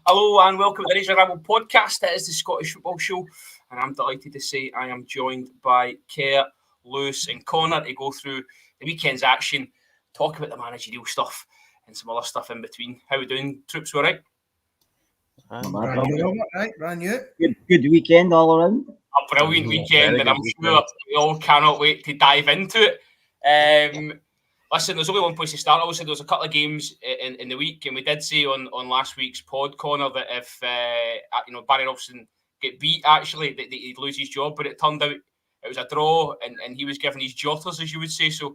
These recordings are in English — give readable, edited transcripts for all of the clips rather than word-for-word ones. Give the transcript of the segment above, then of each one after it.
Hello and welcome to the Razor Ramble podcast. It is the Scottish Football Show, and I'm delighted to say I am joined by Kerr, Lewis and Connor to go through the weekend's action, talk about the managerial stuff and some other stuff in between. How are we doing, troops? All right? Brand new. Good weekend all around. A brilliant weekend, and I'm sure we all cannot wait to dive into it. Listen, there's only one place to start. Obviously, there was a couple of games in the week, and we did say on last week's pod, Connor, that if Barry Robson get beat, actually, that he'd lose his job. But it turned out it was a draw, and he was given his jotters, as you would say. So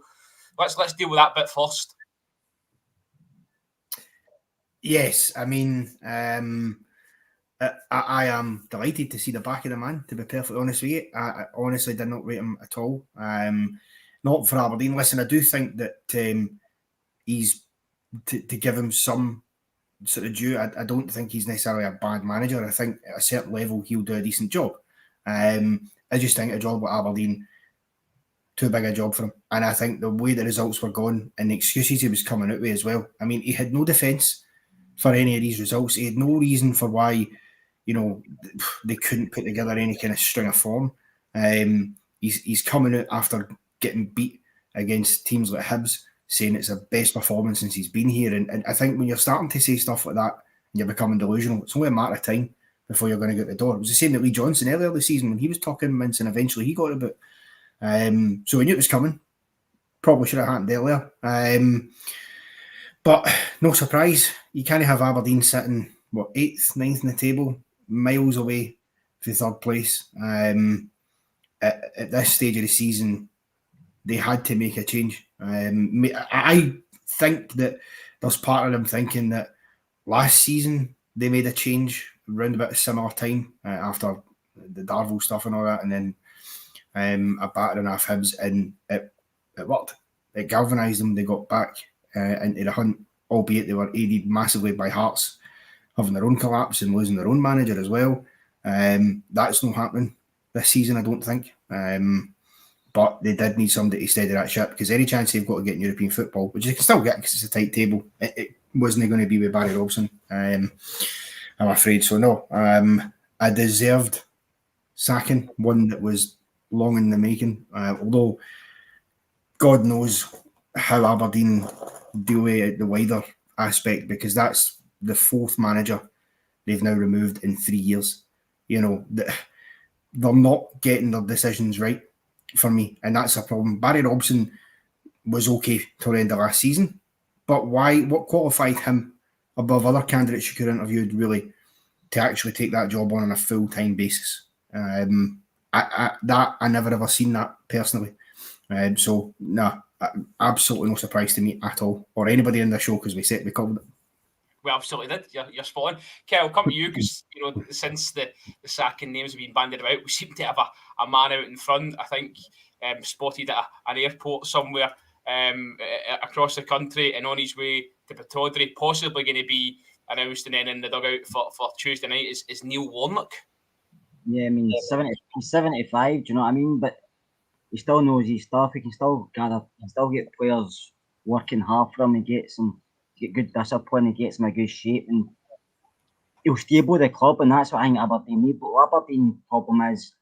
let's deal with that bit first. Yes, I mean, I am delighted to see the back of the man, to be perfectly honest with you. I honestly did not rate him at all. Not for Aberdeen. Listen, I do think that he's to give him some sort of due. I don't think he's necessarily a bad manager. I think at a certain level he'll do a decent job. I just think a job with Aberdeen, too big a job for him. And I think the way the results were going and the excuses he was coming out with as well. I mean, he had no defence for any of these results. He had no reason for why, they couldn't put together any kind of string of form. He's coming out after getting beat against teams like Hibs, saying it's the best performance since he's been here. And I think when you're starting to say stuff like that and you're becoming delusional, it's only a matter of time before you're going to get the door. It was the same that Lee Johnson earlier this season when he was talking mince and eventually he got a bit. So we knew it was coming. Probably should have happened earlier. But no surprise. You can't have Aberdeen sitting, 8th, 9th in the table, miles away from third place. At this stage of the season, they had to make a change. I think that there's part of them thinking that last season they made a change around about a similar time after the Darvel stuff and all that, and then a battering off Hibs, and it worked. It galvanised them. They got back into the hunt, albeit they were aided massively by Hearts having their own collapse and losing their own manager as well. That's not happening this season, I don't think. But they did need somebody to steady that ship, because any chance they've got to get in European football, which they can still get because it's a tight table, it wasn't going to be with Barry Robson, I'm afraid. So no, a deserved sacking, one that was long in the making, although God knows how Aberdeen deal with the wider aspect, because that's the 4th manager they've now removed in 3 years. They're not getting their decisions right for me, and that's a problem. Barry Robson was okay till the end of last season, but why? What qualified him above other candidates you could have interviewed, really, to actually take that job on a full-time basis? I never ever seen that personally. So no, absolutely no surprise to me at all, or anybody in the show, because we covered it. We absolutely did. You're spot on. Kerr, I'll come to you, because since the sacking names have been bandied about, we seem to have a man out in front. I think spotted at an airport somewhere across the country and on his way to Pittodrie, possibly going to be announced and then in the dugout for Tuesday night is Neil Warnock. Yeah, I mean, 75, do you know what I mean? But he still knows his stuff. He can still get players working hard for him. He gets them. Get good discipline, he gets him in a good shape, and he'll stable the club, and that's what I think Aberdeen need. But what Aberdeen problem is,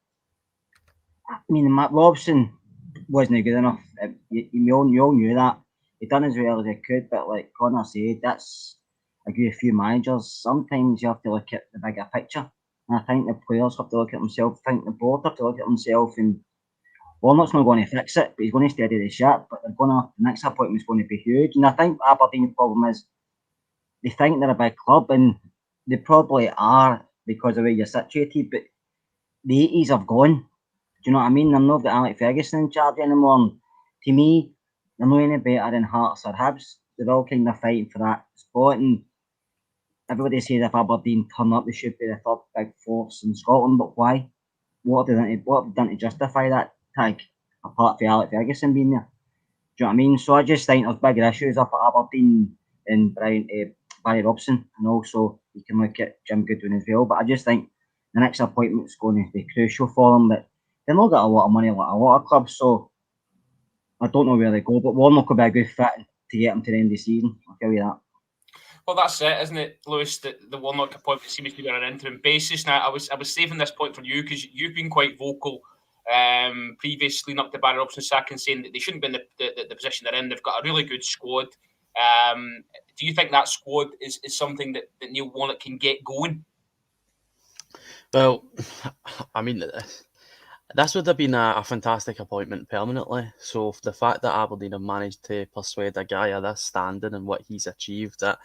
I mean, Matt Robson wasn't good enough. We all knew that. He done as well as he could, but like Connor said, that's a good few managers. Sometimes you have to look at the bigger picture, and I think the players have to look at themselves. I think the board have to look at themselves, and Warnock's not going to fix it, but he's going to steady the ship. But the next appointment's going to be huge. And I think Aberdeen's problem is they think they're a big club, and they probably are because of the way you're situated. But the 80s have gone. Do you know what I mean? They're not got Alex Ferguson in charge anymore. And to me, they're not any better than Hearts or Hibs. They're all kind of fighting for that spot. And everybody says if Aberdeen turn up, they should be the third big force in Scotland. But why? What have they done to justify that tag, apart from Alex Ferguson being there? Do you know what I mean? So I just think there's bigger issues up at Aberdeen and Barry Robson, and also you can look at Jim Goodwin as well. But I just think the next appointment's going to be crucial for them. But they've not got a lot of money like a lot of clubs, so I don't know where they go. But Warnock will be a good fit to get them to the end of the season. I'll tell you that. Well, that's it, isn't it, Lewis? The Warnock appointment seems to be on an interim basis. Now, I was saving this point for you because you've been quite vocal previously up to Barry Robson sacking, saying that they shouldn't be in the position they're in. They've got a really good squad. Do you think that squad is something that Neil Warnock can get going? Well, I mean, this would have been a fantastic appointment permanently. So the fact that Aberdeen have managed to persuade a guy of this standing and what he's achieved at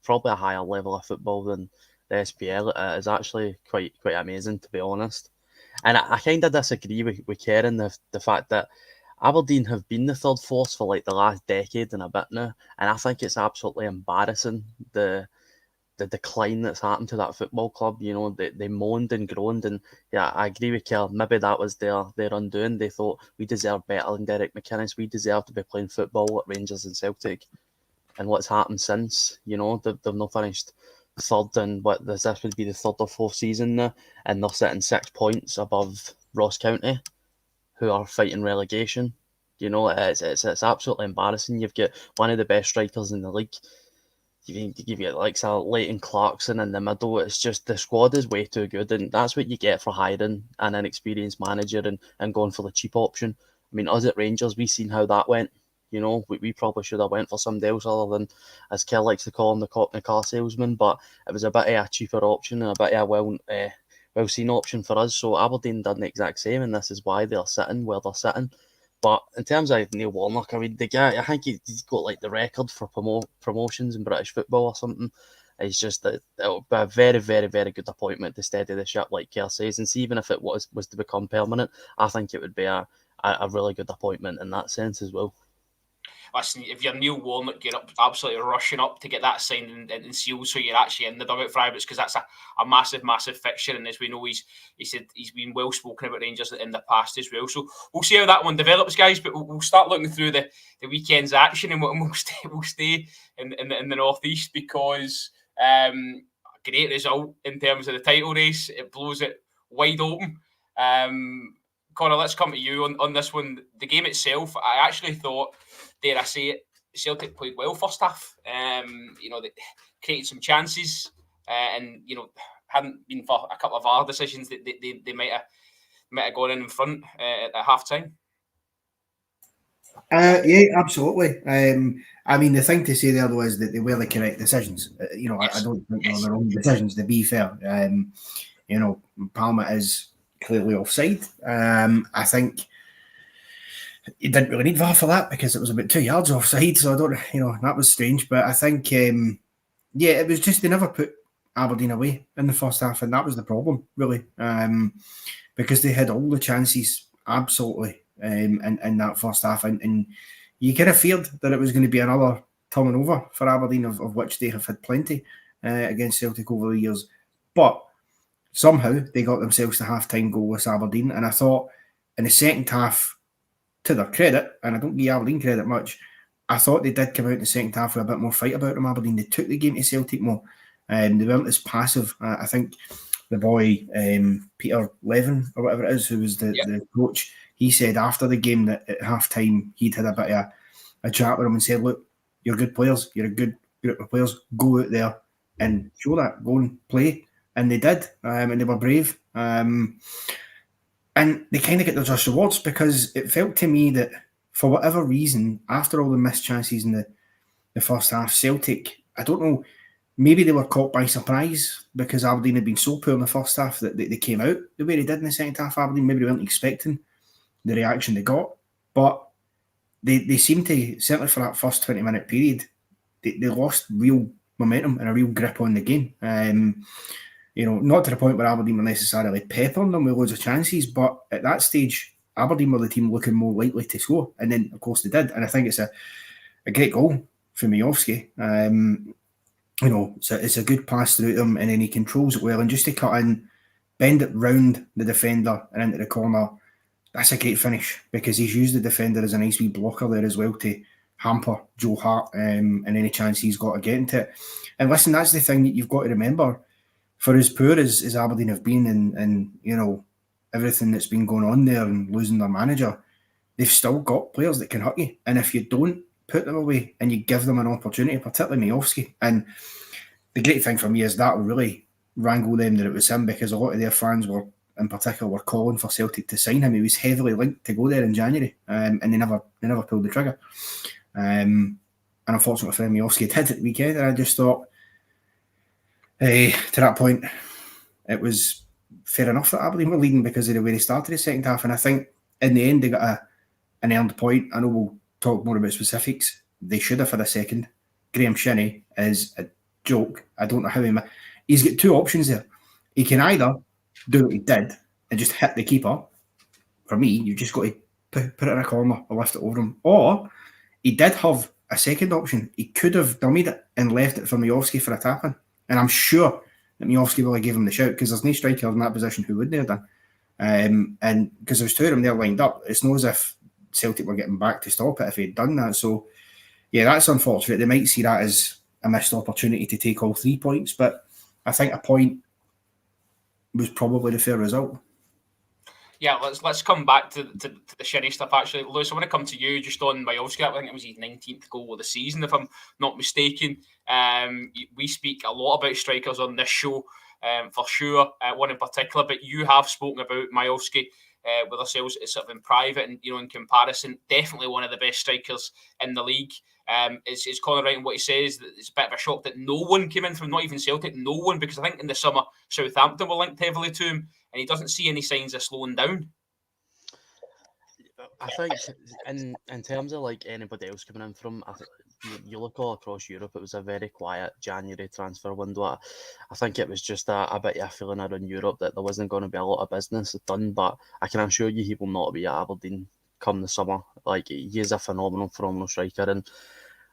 probably a higher level of football than the SPL is actually quite amazing, to be honest. And I kind of disagree with Kieran, the fact that Aberdeen have been the third force for like the last decade and a bit now, and I think it's absolutely embarrassing the decline that's happened to that football club. You know, they moaned and groaned, and yeah, I agree with Kerr. Maybe that was their undoing. They thought we deserve better than Derek McInnes. We deserve to be playing football at Rangers and Celtic. And what's happened since? You know, they've not finished third, and this would be the third or fourth season now, and they're sitting 6 points above Ross County, who are fighting relegation. You know, it's absolutely embarrassing. You've got one of the best strikers in the league. You've got like Leighton Clarkson in the middle. It's just the squad is way too good, and that's what you get for hiring an inexperienced manager and going for the cheap option. I mean, us at Rangers, we've seen how that went. You know, we probably should have went for somebody else other than, as Kel likes to call him, the Cockney car salesman, but it was a bit of a cheaper option and a bit of a well-seen option for us. So Aberdeen done the exact same, and this is why they're sitting where they're sitting. But in terms of Neil Warnock, I mean, the guy, I think he's got like the record for promotions in British football or something. It's just that it'll be a very, very, very good appointment to steady the ship, like Kerr says. And see, even if it was to become permanent, I think it would be a really good appointment in that sense as well. Listen, if you're Neil Warnock, you're absolutely rushing up to get that signed and sealed, so you're actually in the dugout for Ibrox, because that's a massive, massive fixture. And as we know, he said he's been well spoken about Rangers in the past as well. So we'll see how that one develops, guys. But we'll start looking through the weekend's action, and we'll stay in the northeast, because a great result in terms of the title race. It blows it wide open. Connor, let's come to you on this one. The game itself, I actually thought, dare I say it, Celtic played well first half. You know, they created some chances, and you know, hadn't been for a couple of our decisions that they might have gone in front at half time. Yeah, absolutely. I mean, the thing to say there though is that they were the correct decisions. You know, yes. I don't think they were the wrong decisions, to be fair. You know, Palmer is clearly offside. I think you didn't really need VAR for that because it was about 2 yards offside. So I don't, you know, that was strange. But I think, yeah, it was just they never put Aberdeen away in the first half, and that was the problem, really, because they had all the chances absolutely in that first half, and you kind of feared that it was going to be another turning over for Aberdeen, of which they have had plenty against Celtic over the years. But somehow they got themselves to half-time goalless Aberdeen, and I thought in the second half, to their credit, and I don't give Aberdeen credit much, I thought they did come out in the second half with a bit more fight about them. Aberdeen, they took the game to Celtic more. They weren't as passive. I think the boy, Peter Levin, or whatever it is, who was the coach, he said after the game that at half-time he'd had a bit of a chat with him and said, look, you're good players, you're a good group of players, go out there and show that, go and play. And they did, and they were brave. And they kind of get their just rewards, because it felt to me that for whatever reason, after all the missed chances in the first half, Celtic, I don't know, maybe they were caught by surprise because Aberdeen had been so poor in the first half that they came out the way they did in the second half. Aberdeen, maybe they weren't expecting the reaction they got, but they seemed to, certainly for that first 20-minute period, they lost real momentum and a real grip on the game. You know, not to the point where Aberdeen were necessarily peppering them with loads of chances, but at that stage, Aberdeen were the team looking more likely to score. And then, of course, they did. And I think it's a great goal for Miovski. You know, it's a good pass through them, and then he controls it well. And just to cut in, bend it round the defender and into the corner, that's a great finish, because he's used the defender as a nice wee blocker there as well to hamper Joe Hart and any chance he's got to get into it. And listen, that's the thing that you've got to remember. For as poor as Aberdeen have been, and you know, everything that's been going on there and losing their manager, they've still got players that can hurt you. And if you don't put them away and you give them an opportunity, particularly Miovski. And the great thing for me is that will really wrangle them that it was him, because a lot of their fans were, in particular, were calling for Celtic to sign him. He was heavily linked to go there in January, and they never pulled the trigger. And unfortunately for him, Miovski did at the weekend, and I just thought, to that point, it was fair enough that Aberdeen were leading because of the way they started the second half. And I think in the end they got an earned point. I know we'll talk more about specifics. They should have had a second. Graham Shinnie is a joke. I don't know how he's got two options there. He can either do what he did and just hit the keeper. For me, you've just got to put it in a corner or lift it over him. Or he did have a second option. He could have dummied it and left it for Miovski for a tap-in. And I'm sure that Miovski really gave him the shout, because there's no striker in that position who wouldn't have done. And because there's two of them there lined up, it's not as if Celtic were getting back to stop it if he'd done that. So, yeah, that's unfortunate. They might see that as a missed opportunity to take all 3 points, but I think a point was probably the fair result. Yeah, let's come back to the Shinnie stuff, actually. Lewis, I want to come to you just on Miovski. I think it was his 19th goal of the season, if I'm not mistaken. We speak a lot about strikers on this show, for sure, one in particular, but you have spoken about Miovski with ourselves sort of in private, and in comparison, definitely one of the best strikers in the league. Is Conor right in what he says? That it's a bit of a shock that no one came in from, not even Celtic, no one, because I think in the summer Southampton were linked heavily to him, and he doesn't see any signs of slowing down. I think in terms of like anybody else coming in from, you look all across Europe, it was a very quiet January transfer window. I think it was just a bit of a feeling around Europe that there wasn't going to be a lot of business done, but I can assure you he will not be at Aberdeen come the summer. Like, he is a phenomenal striker, and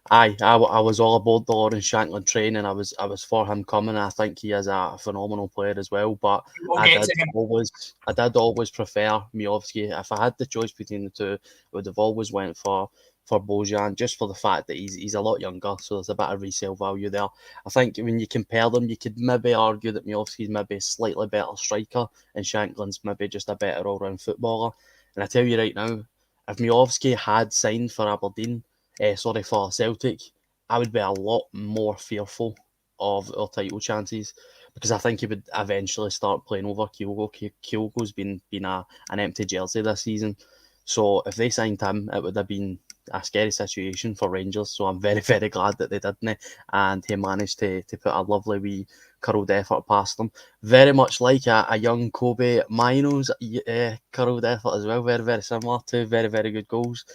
I was all aboard the Lawrence Shankland train, and I was for him coming. I think he is a phenomenal player as well. But I did always prefer Miovski. If I had the choice between the two, I would have always went for Bojan, just for the fact that he's a lot younger, so there's a bit of resale value there. I think when you compare them, you could maybe argue that Miovski's maybe a slightly better striker, and Shankland's maybe just a better all-round footballer. And I tell you right now, if Miovski had signed for Aberdeen, for Celtic, I would be a lot more fearful of our title chances, because I think he would eventually start playing over Kyogo. Kyogo's been an empty jersey this season. So if they signed him, it would have been a scary situation for Rangers. So I'm very, very glad that they didn't, and he managed to put a lovely wee curled effort past them. Very much like a young Kobe Maino's curled effort as well. Very, very similar. Two very, very good goals.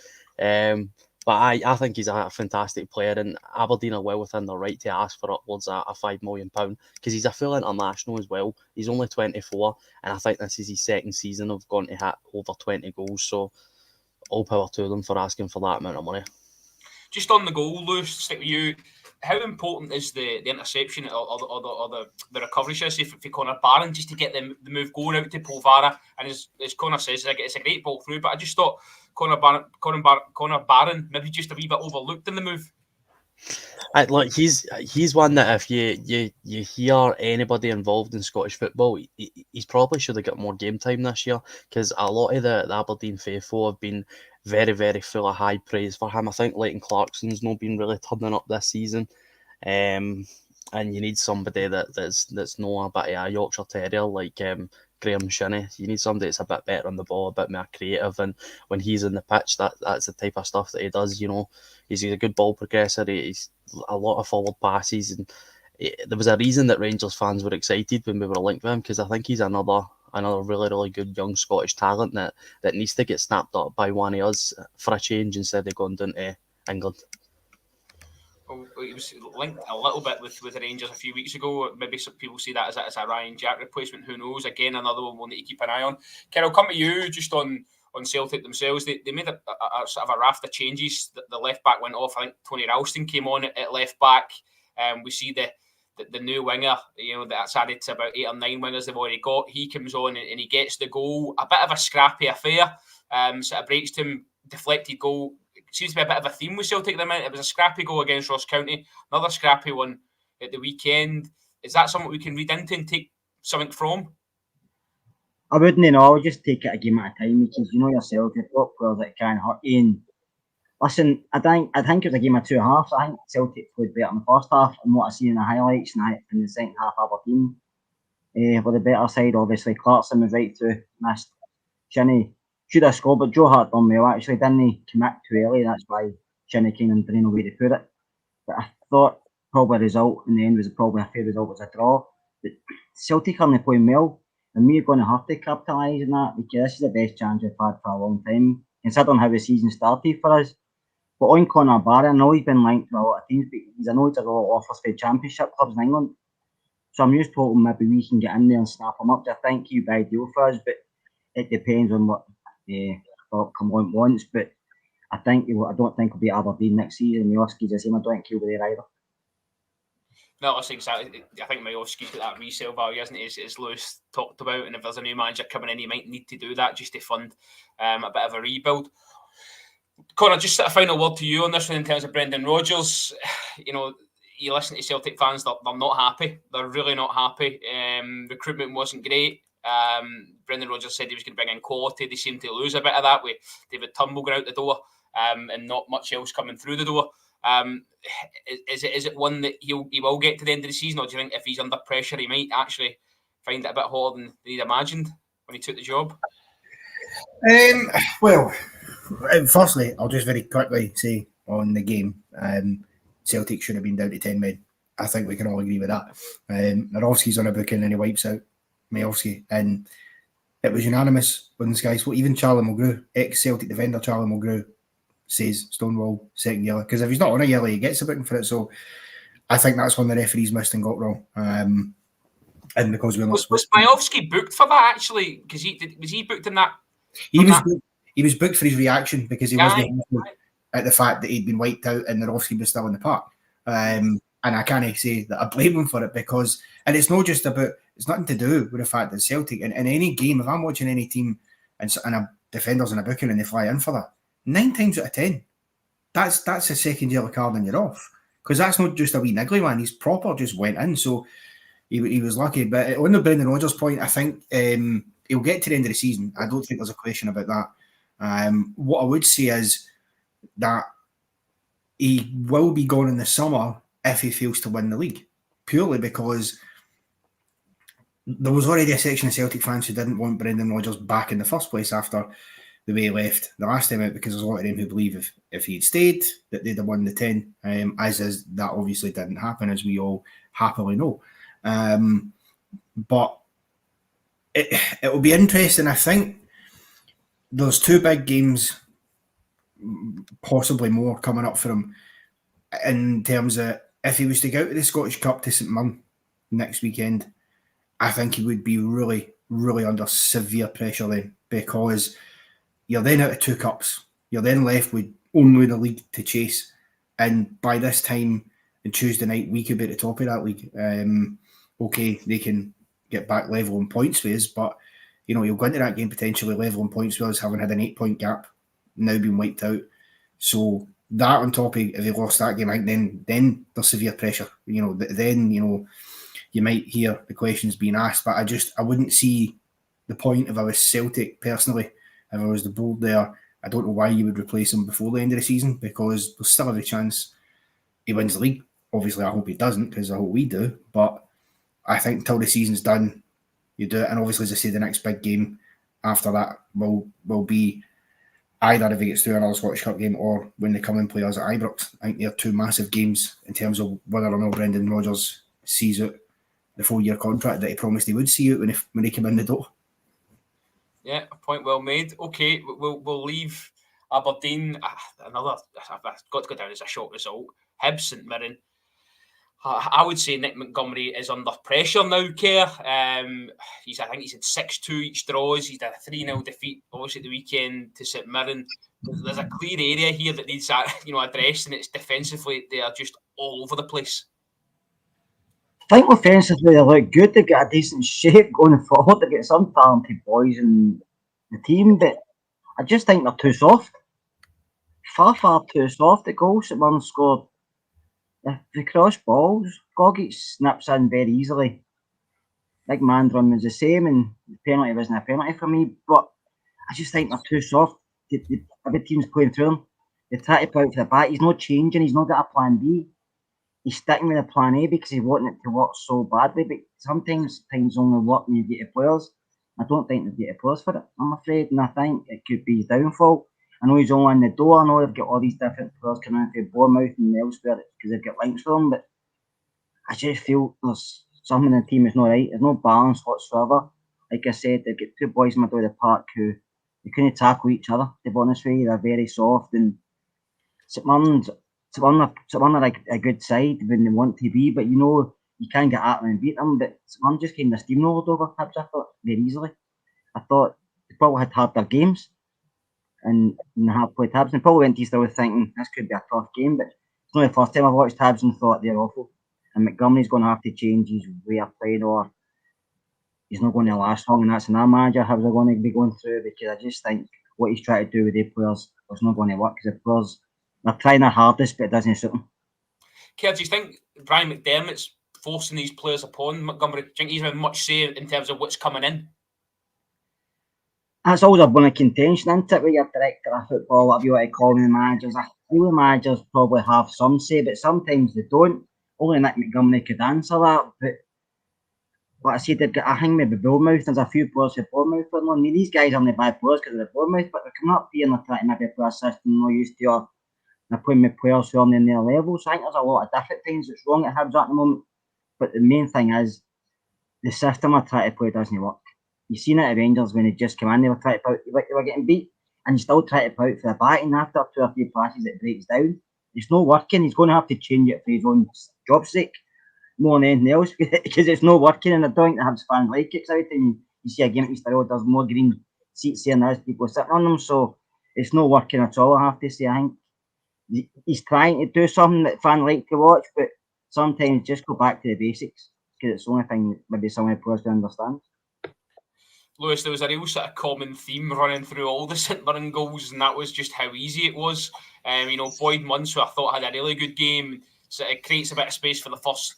But I think he's a fantastic player, and Aberdeen are well within their right to ask for upwards of £5 million, because he's a full international as well. He's only 24, and I think this is his second season of going to hit over 20 goals. So all power to them for asking for that amount of money. Just on the goal, Lewis, stick with you. How important is the interception or the recovery, should I say, for Conor Barron, just to get the move going out to Polvara? And as Conor says, it's a great ball through, but I just thought Conor Barron maybe just a wee bit overlooked in the move. Look, he's one that if you hear anybody involved in Scottish football, he's probably should have got more game time this year, because a lot of the Aberdeen faithful have been very, very full of high praise for him. I think Leighton Clarkson's not been really turning up this season, and you need somebody that's not a bit of a Yorkshire Terrier like Graham Shinnie. You need somebody that's a bit better on the ball, a bit more creative, and when he's in the pitch, that's the type of stuff that he does. He's a good ball progressor. He's a lot of forward passes, and there was a reason that Rangers fans were excited when we were linked with him, because I think he's another really, really good young Scottish talent that needs to get snapped up by one of us for a change instead of going down to England. Well, he was linked a little bit with the Rangers a few weeks ago. Maybe some people see that as a Ryan Jack replacement. Who knows? Again, another one that you keep an eye on. Ken, I'll come to you just on Celtic themselves. They made a sort of a raft of changes. The left back went off. I think Tony Ralston came on at left back. We see the new winger, that's added to about 8 or 9 wingers they've already got. He comes on and he gets the goal. A bit of a scrappy affair. Sort of breaks to him, deflected goal. Seems to be a bit of a theme with Celtic at the minute. It was a scrappy goal against Ross County. Another scrappy one at the weekend. Is that something we can read into and take something from? I wouldn't know. I would just take it a game at a time, because you know yourself, you've got players that can hurt you. Listen, I think it was a game of two halves. I think Celtic played better in the first half, and what I see in the highlights in the second half, Aberdeen were the better side. Obviously, Clarkson was right through, missed. Shinnie should have scored, but Joe Hart done well actually, didn't he? Commit too early, that's why Shinnie came and didn't know where to put it. But I thought probably the result in the end was probably a fair result, was a draw. But Celtic are only playing well, and we're going to have to capitalise on that, because this is the best chance we've had for a long time, considering how the season started for us. But on Conor Barry, I know he's been linked to a lot of teams, but I know he's a lot of offers for Championship clubs in England. So I'm just hoping maybe we can get in there and snap him up. I think he'd be ideal for us, but it depends on what Kilmarnock wants. But I don't think he'll be at Aberdeen next season. Miovski's the same. I don't think he'll be there either. No, that's exactly. I think Miovski's got that resale value, isn't it? As Lewis talked about, and if there's a new manager coming in, he might need to do that just to fund a bit of a rebuild. Conor, just a final word to you on this one in terms of Brendan Rodgers. You know, you listen to Celtic fans, they're not happy. They're really not happy. Recruitment wasn't great. Brendan Rodgers said he was going to bring in quality. They seemed to lose a bit of that with David Turnbull going out the door and not much else coming through the door. Is it one that he will get to the end of the season, or do you think if he's under pressure he might actually find it a bit harder than he'd imagined when he took the job? Well, firstly, I'll just very quickly say on the game, Celtic should have been down to 10 men. I think we can all agree with that. Miovski's on a booking and he wipes out Miovski, and it was unanimous on the Sky Sport. Even Charlie Mulgrew, ex-Celtic defender Charlie Mulgrew, says Stonewall second yellow, because if he's not on a yellow he gets a booking for it. So I think that's one the referees missed and got wrong. And because we're not was Miovski booked for that actually? Because was he booked in that? He was booked for his reaction because he wasn't at the fact that he'd been wiped out and Miovski was still in the park. And I can't say that I blame him for it, because, and it's not just about, it's nothing to do with the fact that Celtic, in any game, if I'm watching any team and a defender's in a booking and they fly in for that, 9 times out of 10, that's a second yellow card and you're off. Because that's not just a wee niggly one, he's proper just went in. So he was lucky. But on the Brendan Rodgers point, I think he'll get to the end of the season. I don't think there's a question about that. What I would say is that he will be gone in the summer if he fails to win the league, purely because there was already a section of Celtic fans who didn't want Brendan Rodgers back in the first place after the way he left the last time out, because there's a lot of them who believe if he'd stayed that they'd have won the 10, as is that obviously didn't happen, as we all happily know. But it will be interesting. I think there's 2 big games, possibly more, coming up for him in terms of if he was to go out to the Scottish Cup to St Mirren next weekend. I think he would be really, really under severe pressure then, because you're then out of 2 cups. You're then left with only the league to chase. And by this time on Tuesday night, we could be at the top of that league. Okay, they can get back level in points with us, but you know, you'll go into that game potentially level in points with us, having had an 8-point gap, now being wiped out. So that on top of, if they lost that game, I think then there's severe pressure. You know, then, you know, you might hear the questions being asked, but I wouldn't see the point if I was Celtic personally. If I was the board there, I don't know why you would replace him before the end of the season, because there's still every chance he wins the league. Obviously, I hope he doesn't, because I hope we do. But I think until the season's done, you do it. And obviously, as I say, the next big game after that will be either if he gets through another Scottish Cup game or when they come and play us at Ibrox. I think they're 2 massive games in terms of whether or not Brendan Rodgers sees out the 4-year contract that he promised he would see out when he came in the door. Yeah, a point well made. Okay, we'll leave Aberdeen. I've got to go down as a short result. Hibs, St Mirren. I would say Nick Montgomery is under pressure now, Kerr. I think he's had 6-2 each draws. He's had a 3-0 defeat, obviously, at the weekend to St Mirren. There's a clear area here that needs addressed, and it's defensively they are just all over the place. I think offensively they look good. They've got a decent shape going forward. They've got some talented boys in the team, but I just think they're too soft. Far too soft. The goals that Mirren scored, the cross balls, Gogic snaps in very easily. Big Mandron was the same, and the penalty wasn't a penalty for me, but I just think they're too soft. Every team's playing through them. They try to put out for the back. He's not changing. He's not got a plan B. He's sticking with a plan A because he's wanting it to work so badly. But sometimes things only work when you get the players. I don't think they've got the players for it, I'm afraid. And I think it could be his downfall. I know he's only in the door. I know they've got all these different players coming in from Bournemouth and elsewhere because they've got links for them. But I just feel there's something in the team is not right. There's no balance whatsoever. Like I said, they've got two boys in the middle of the park who they couldn't tackle each other, to be honest with you. They're very soft. And St Mirren are like a good side when they want to be, but you can't get at them and beat them. But St Mirren just kind of steamrolled over Hibs, I thought, very easily. I thought they probably had harder games and they have played Hibs. And probably went to Easter with thinking this could be a tough game, but it's not the first time I've watched Hibs and thought they're awful. And Montgomery's going to have to change his way of playing, or he's not going to last long. And that's another manager Hibs are going to be going through, because I just think what he's trying to do with the players is not going to work, because the players are trying their hardest, but it doesn't suit them. Kev, do you think Brian McDermott's forcing these players upon Montgomery? Do you think he's had much say in terms of what's coming in? That's always a bone of contention, isn't it, with your director of football, whatever you want to call them, the managers. I feel the managers probably have some say, but sometimes they don't. Only Nick Montgomery could answer that. But like I said, they've got a hang maybe Bournemouth. There's a few players for Bournemouth. I mean, these guys aren't bad players because they're Bournemouth, but they're coming up here and they're trying to maybe play a system not used to, or they're playing with players who aren't in their level. So I think there's a lot of different things that's wrong at Hibs at the moment. But the main thing is the system they're trying to play doesn't work. You've seen it at Rangers when they just come in, they were trying to put, they were getting beat, and you still try to put out for the back, and after 2 or 3 passes it breaks down. It's not working. He's going to have to change it for his own job's sake more than anything else, because it's not working, and I don't think the Hibs fans like it. Every time you see a game at Easter Road, there's more green seats there and there's people sitting on them, so it's not working at all, I have to say. I think he's trying to do something that fans like to watch, but sometimes just go back to the basics, because it's the only thing that maybe some of the players can understand. Lewis, there was a real sort of common theme running through all the St Mirren goals, and that was just how easy it was. Boyd Munce, who I thought had a really good game, so it creates a bit of space for the first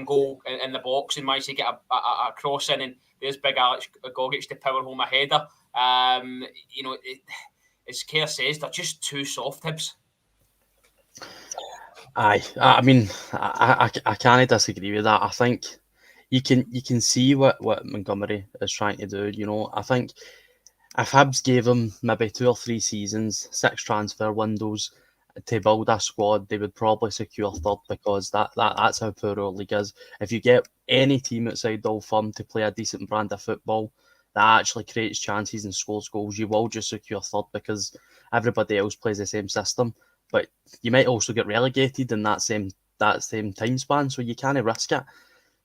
goal in the box, and managed to get a cross in, and there's big Alex Gogic to power home a header. As Kerr says, they're just too soft, Hibs. Aye, I mean, I can't disagree with that. I think you can see what Montgomery is trying to do. I think if Hibs gave him maybe 2 or 3 seasons, 6 transfer windows to build a squad, they would probably secure third, because that's how poor our league is. If you get any team outside Old Firm to play a decent brand of football that actually creates chances and scores goals, you will just secure third, because everybody else plays the same system. But you might also get relegated in that same time span, so you can't risk it.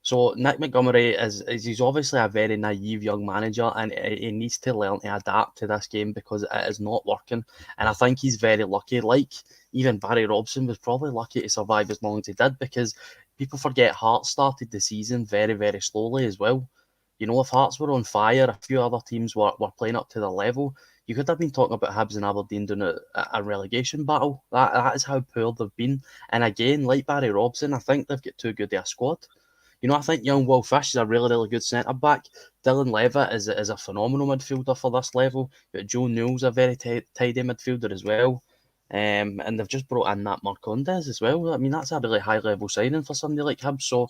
So Nick Montgomery he's obviously a very naive young manager, and he needs to learn to adapt to this game, because it is not working. And I think he's very lucky. Like even Barry Robson was probably lucky to survive as long as he did, because people forget Hearts started the season very, very slowly as well. If Hearts were on fire, a few other teams were playing up to their level, you could have been talking about Hibs and Aberdeen doing a relegation battle. That is how poor they've been. And again, like Barry Robson, I think they've got too good of a squad. I think young Will Fish is a really, really good centre-back. Dylan Levitt is a phenomenal midfielder for this level. But Joe Newell's a very tidy midfielder as well. And they've just brought in that Marcondes as well. I mean, that's a really high-level signing for somebody like Hibs. So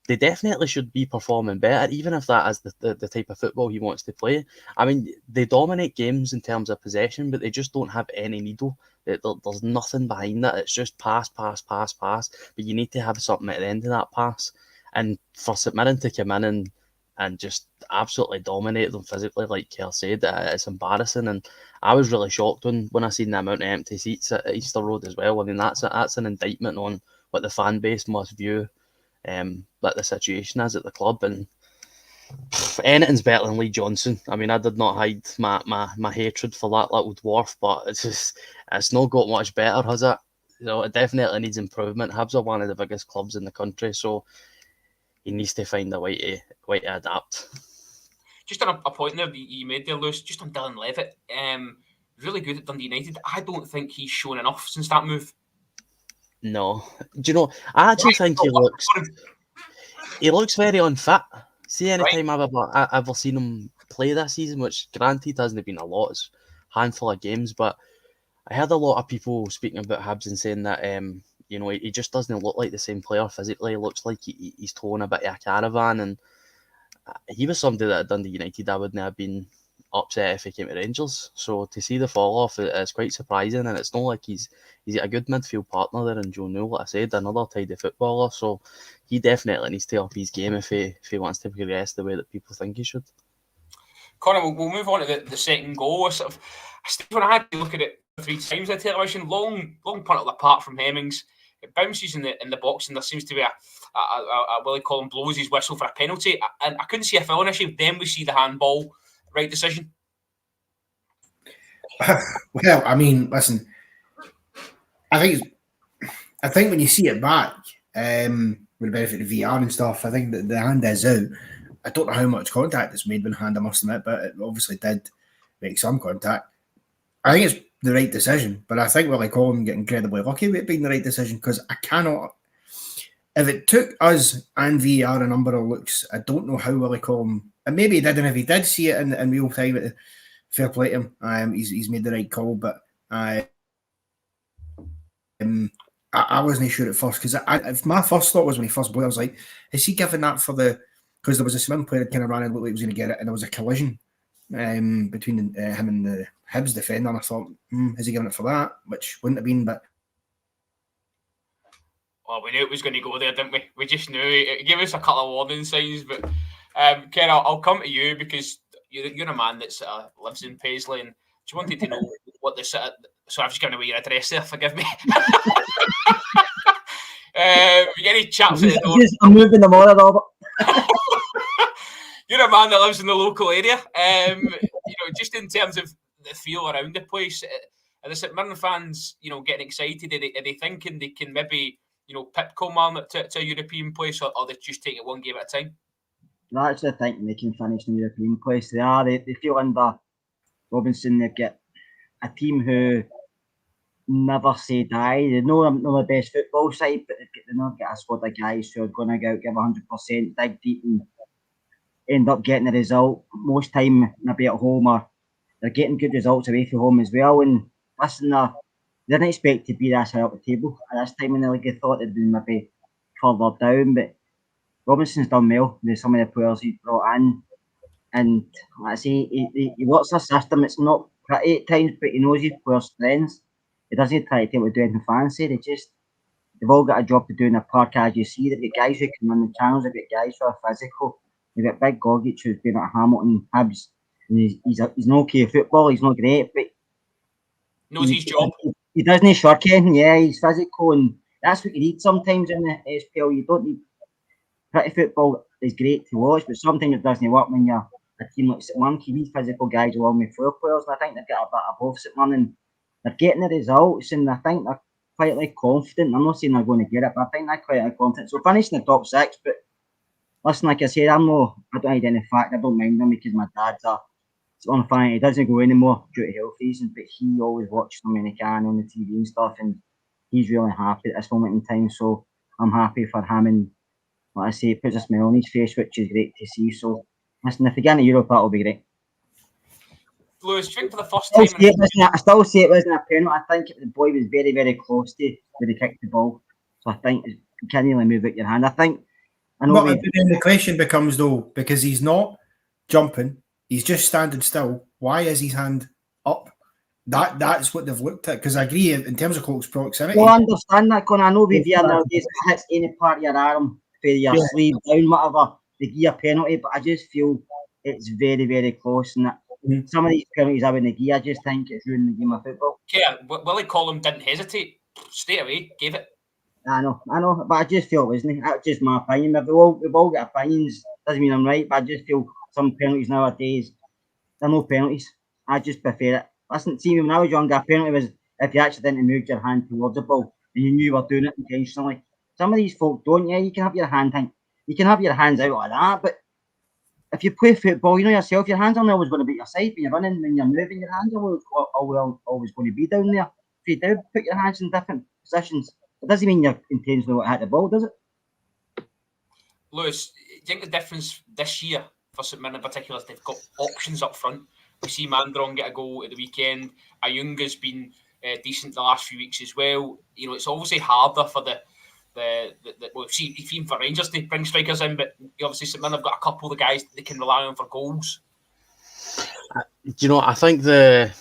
they definitely should be performing better, even if that is the type of football he wants to play. I mean, they dominate games in terms of possession, but they just don't have any needle. There's nothing behind it. It's just pass. But you need to have something at the end of that pass. And for St Mirren to come in and just absolutely dominate them physically, like Kerr said, it's embarrassing. And I was really shocked when I seen the amount of empty seats at Easter Road as well. I mean, that's an indictment on what the fan base must view what the situation is at the club. And anything's better than Lee Johnson. I mean, I did not hide my hatred for that little dwarf, but it's not got much better, has it? It definitely needs improvement. Hibs are one of the biggest clubs in the country, so he needs to find a way to adapt. Just on a point there that you made there, Lewis, just on Dylan Levitt, really good at Dundee United. I don't think he's shown enough since that move. No. Do you know, I actually think he looks very unfit. See, anytime I've ever seen him play this season, which granted hasn't been a lot, it's a handful of games, but I heard a lot of people speaking about Hibs and saying that he just doesn't look like the same player physically. He looks like he's towing a bit of a caravan, and he was somebody that at Dundee United I wouldn't have been upset if he came to Rangers. So to see the fall off is quite surprising, and it's not like he's got a good midfield partner there in Joe Newell, like I said, another tidy footballer. So he definitely needs to up his game if he wants to progress the way that people think he should. Connor, we'll move on to the second goal. When I had to look at it 3 times on television, long punt apart from Hemmings, it bounces in the box, and there seems to be a Willie Collum blows his whistle for a penalty, and I couldn't see a fouling issue. Then we see the handball. Right decision. Well, I mean, listen, I think when you see it back, with the benefit of VR and stuff, I think that the hand is out. I don't know how much contact it's made with the hand, I must admit, but it obviously did make some contact. I think it's the right decision, but I think Willie Collum get incredibly lucky with it being the right decision, because I cannot. If it took us and VR a number of looks, I don't know how Willie Collum, and maybe he did, and if he did see it in real time, fair play to him. He's made the right call, but I wasn't sure at first, because my first thought was when he first blew, I was like, is he giving that for the? Because there was a swim player that kind of ran and looked like he was going to get it, and there was a collision between him and the Hibs defender, and I thought, is he giving it for that? Which wouldn't have been, but. Well, we knew it was going to go there, didn't we? We just knew. It gave us a couple of warning signs, but Ken, I'll come to you, because you're a man that lives in Paisley, and just wanted to know what the so I've just given away your address there. Forgive me. You get any chaps at the door? I'm moving them all, Robert. You're a man that lives in the local area. Just in terms of the feel around the place, are the St Mirren fans, getting excited? Are they thinking they can maybe, pip Kilmarnock to a European place, or they just take it one game at a time? I actually think they can finish in the European place. They feel under Robson. They've got a team who never say die. They know they're not the best football side, but they've not got a squad of guys who are going to go out, give 100%, dig deep, and end up getting the result. Most time, maybe at home, or they're getting good results away from home as well. And listen, they didn't expect to be this high up the table at this time in the league. I thought they'd been maybe further down, but Robinson's done well with some of the players he's brought in. And like I say, he works a system. It's not pretty at times, but he knows his players' strengths. He doesn't try to do anything fancy. They've all got a job to do in the park, as you see. They've got guys who can run the channels. They've got guys who are physical. They've got Big Gogic, who's been at Hamilton, Hibs. And he's an okay footballer. He's not great, but knows his job. He doesn't shirk anything. Yeah, he's physical, and that's what you need sometimes in the SPL. You don't need pretty football. Is great to watch, but sometimes it doesn't work when you're a team like St Mirren. You need physical guys along with floor players, and I think they've got a bit above St Mirren, and they're getting the results, and I think they're quite confident. I'm not saying they're going to get it, but I think they're quite confident. So finishing the top 6, but listen, like I said, I don't identify. I don't mind them because my dad's a St Mirren fan. He doesn't go anymore due to health reasons, but he always watches them when he can on the TV and stuff, and he's really happy at this moment in time. So I'm happy for him, and like I say, it puts a smile on his face, which is great to see. So listen, if they get in Europe, that'll be great. Lewis, drink for the first time. I still say it wasn't a penalty. I think the boy was very, very close to where he kicked the ball. So I think you can't really move out your hand. But then the question becomes, though, because he's not jumping, he's just standing still. Why is his hand up? That's what they've looked at. Because I agree, in terms of close proximity. Well, I understand that, Conor. I know with VR nowadays, it hits any part of your arm, for your sleeve down, whatever, they give you a penalty. But I just feel it's very, very close. And some of these penalties I wouldn't give. I just think it's ruining the game of football. Yeah, Willie Collum didn't hesitate. Straight away, gave it. I know, but I just feel it wasn't. That's just my opinion. We've all got opinions. Doesn't mean I'm right, but I just feel some penalties nowadays, they're no penalties. I just prefer it. Listen, see, when I was younger, a penalty was if you accidentally moved your hand towards the ball and you knew you were doing it intentionally. Some of these folk don't. Yeah, you can have your hand out like that, but if you play football, you know yourself, your hands are always going to be at your side when you're running, when you're moving, your hands are always going to be down there. If you do put your hands in different positions, it doesn't mean you're intentionally to hit the ball, does it? Lewis, do you think the difference this year for St Mirren in particular is they've got options up front? We see Mandron get a goal at the weekend. Ayunga's been decent the last few weeks as well. You know, it's obviously harder for the well, even for Rangers to bring strikers in, but obviously St Mirren have got a couple of the guys that they can rely on for goals. Do you know, I think the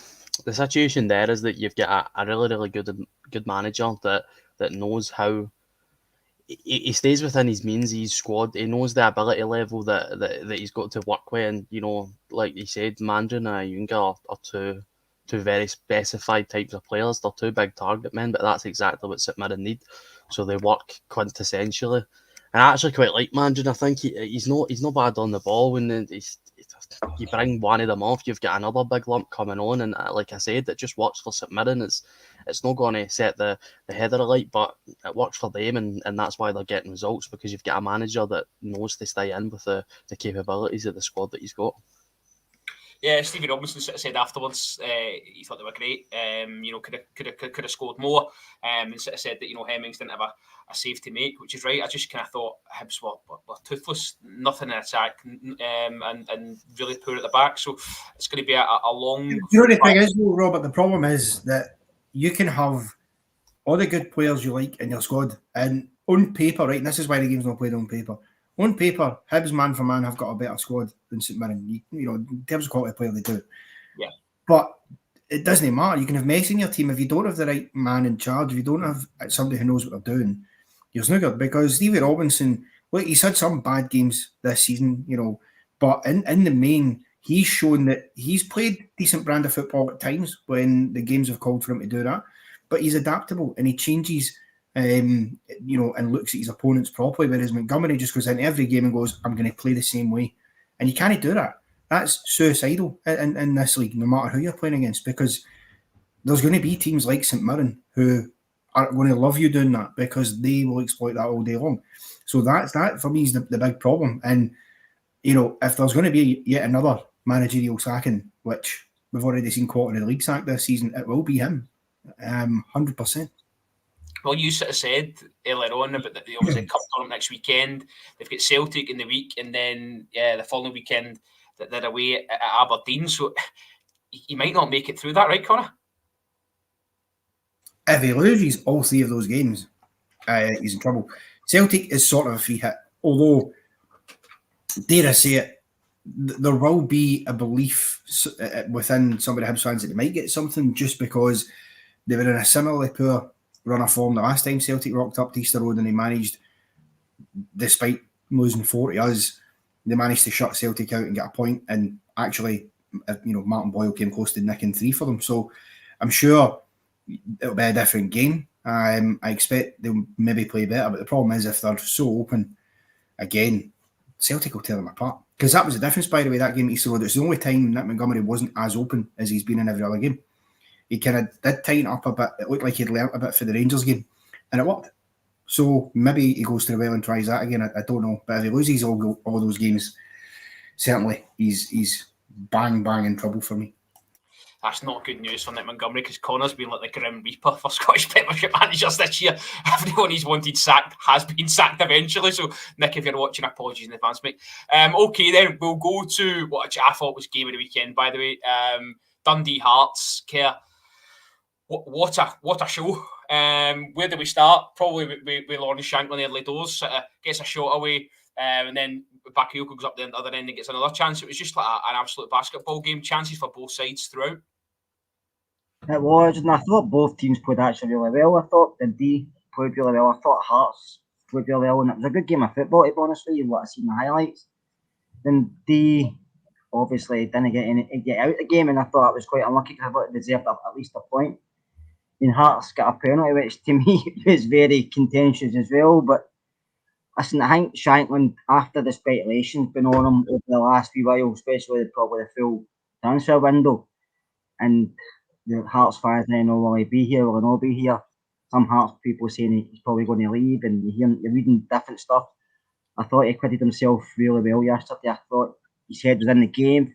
situation there is that you've got a really, really good manager that knows how he stays within his means, his squad. He knows the ability level that he's got to work with, and you know, like you said, Mandron and Ayunga are two very specified types of players. They're two big target men, but that's exactly what St Mirren need. So they work quintessentially. And I actually quite like Mandron. I think he's not bad on the ball. When you bring one of them off, you've got another big lump coming on. And like I said, it just works for St Mirren. It's not going to set the header alight, but it works for them, and that's why they're getting results, because you've got a manager that knows to stay in with the capabilities of the squad that he's got. Yeah, Stevie Robson sort of said afterwards he thought they were great. You know, could have scored more. And sort of said that, you know, Hemmings didn't have a save to make, which is right. I just kind of thought Hibs were toothless, nothing in attack, and really poor at the back. So it's going to be a long. You know, the thing is, though, Robert, the problem is that you can have all the good players you like in your squad, and on paper, right? And this is why the game's not played on paper. On paper, Hibs man for man have got a better squad than St Mirren. You know, in terms of quality of player, they do. Yeah. But it doesn't matter. You can have Messi in your team. If you don't have the right man in charge, if you don't have somebody who knows what they're doing, you're no good. Because Stevie Robinson, look, he's had some bad games this season, you know, but in the main, he's shown that he's played decent brand of football at times when the games have called for him to do that. But he's adaptable and he changes. You know, and looks at his opponents properly, whereas Montgomery just goes into every game and goes, I'm going to play the same way. And you can't do that. That's suicidal in this league, no matter who you're playing against, because there's going to be teams like St Mirren who are going to love you doing that, because they will exploit that all day long. So that for me is the big problem. And, you know, if there's going to be yet another managerial sacking, which we've already seen quarter of the league sack this season, it will be him, 100%. Well, you sort of said earlier on about that they obviously cup tournament next weekend. They've got Celtic in the week, and then the following weekend that they're away at Aberdeen. So he might not make it through that, right, Connor? If he loses all three of those games, he's in trouble. Celtic is sort of a free hit, although, dare I say it, there will be a belief within some of the Hibs fans that they might get something, just because they were in a similarly poor run of form the last time Celtic rocked up to Easter Road, and they managed, despite losing 4 to us, they managed to shut Celtic out and get a point. And actually, you know, Martin Boyle came close to nicking 3 for them. So I'm sure it'll be a different game. I expect they'll maybe play better, but the problem is if they're so open again, Celtic will tear them apart. Because that was the difference, by the way, that game at Easter Road. It's the only time Nick Montgomery wasn't as open as he's been in every other game. He kind of did tighten up a bit. It looked like he'd learnt a bit for the Rangers game, and it worked. So maybe he goes to the well and tries that again. I don't know. But if he loses all those games, certainly he's bang in trouble for me. That's not good news for Nick Montgomery, because Connor's been like the Grim Reaper for Scottish Premiership managers this year. Everyone he's wanted sacked has been sacked eventually. So, Nick, if you're watching, apologies in advance, mate. Okay, then we'll go to what I thought was game of the weekend, by the way. Dundee Hearts. Kerr, what a show. Where do we start? Probably with Lawrence Shankland early doors. Gets a shot away, and then Bakayoko goes up the other end and gets another chance. It was just like an absolute basketball game. Chances for both sides throughout. It was, and I thought both teams played actually really well. I thought Dundee played really well. I thought Hearts played really well, and it was a good game of football, to be honest with you, what I seen in the highlights. Dundee obviously didn't get out the game, and I thought it was quite unlucky, because I thought it deserved at least a point. And Hearts got a penalty, which to me was very contentious as well. But listen, I think Shankland, after the speculation's been on him over the last few while, especially probably the full transfer window, and the Hearts fans then know, will he be here, will he not be here? Some Hearts people saying he's probably going to leave, and you're reading different stuff. I thought he acquitted himself really well yesterday. I thought his head was in the game.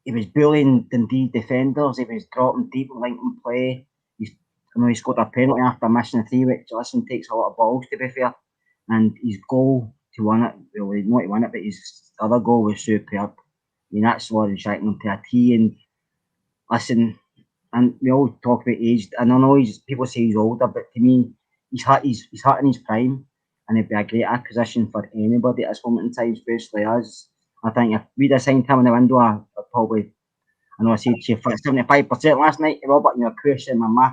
He was bullying Dundee defenders. He was dropping deep and linking play. He scored a penalty after missing a 3, which, listen, takes a lot of balls, to be fair. And his goal to win it, well, not to win it, but his other goal was superb. I mean, that's Lawrence Shankland to a T. And listen, and we all talk about age, and I know people say he's older, but to me, he's hitting his prime, and it'd be a great acquisition for anybody at this moment in time, especially us. I think if we'd have signed him in the window, I'd probably, I know I said to you 75% last night, Robert, your question, my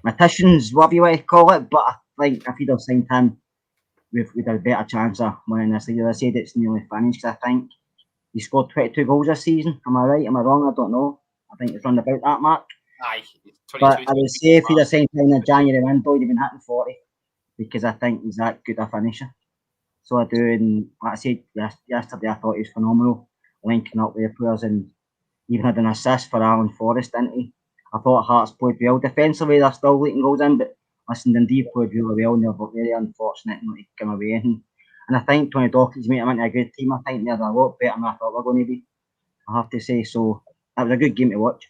mathematicians, whatever you want to call it, but I think if we'd have signed him, we'd have a better chance of winning this league. As I said, it's nearly finished, I think. He scored 22 goals this season. Am I right? Am I wrong? I don't know. I think it's round about that mark. Aye, But I would say if he'd have signed him in the January window, he'd have been hitting 40, because I think he's that good a finisher. So I do, and like I said yesterday, I thought he was phenomenal, linking up with players, and even had an assist for Alan Forrest, didn't he? I thought Hearts played well. Defensively, they're still letting goals in, but listen, Dundee played really well, and they were very unfortunate not to give away anything. And I think Tony Dawkins made them into a good team. I think they're a lot better than I thought they were going to be, I have to say. So that was a good game to watch.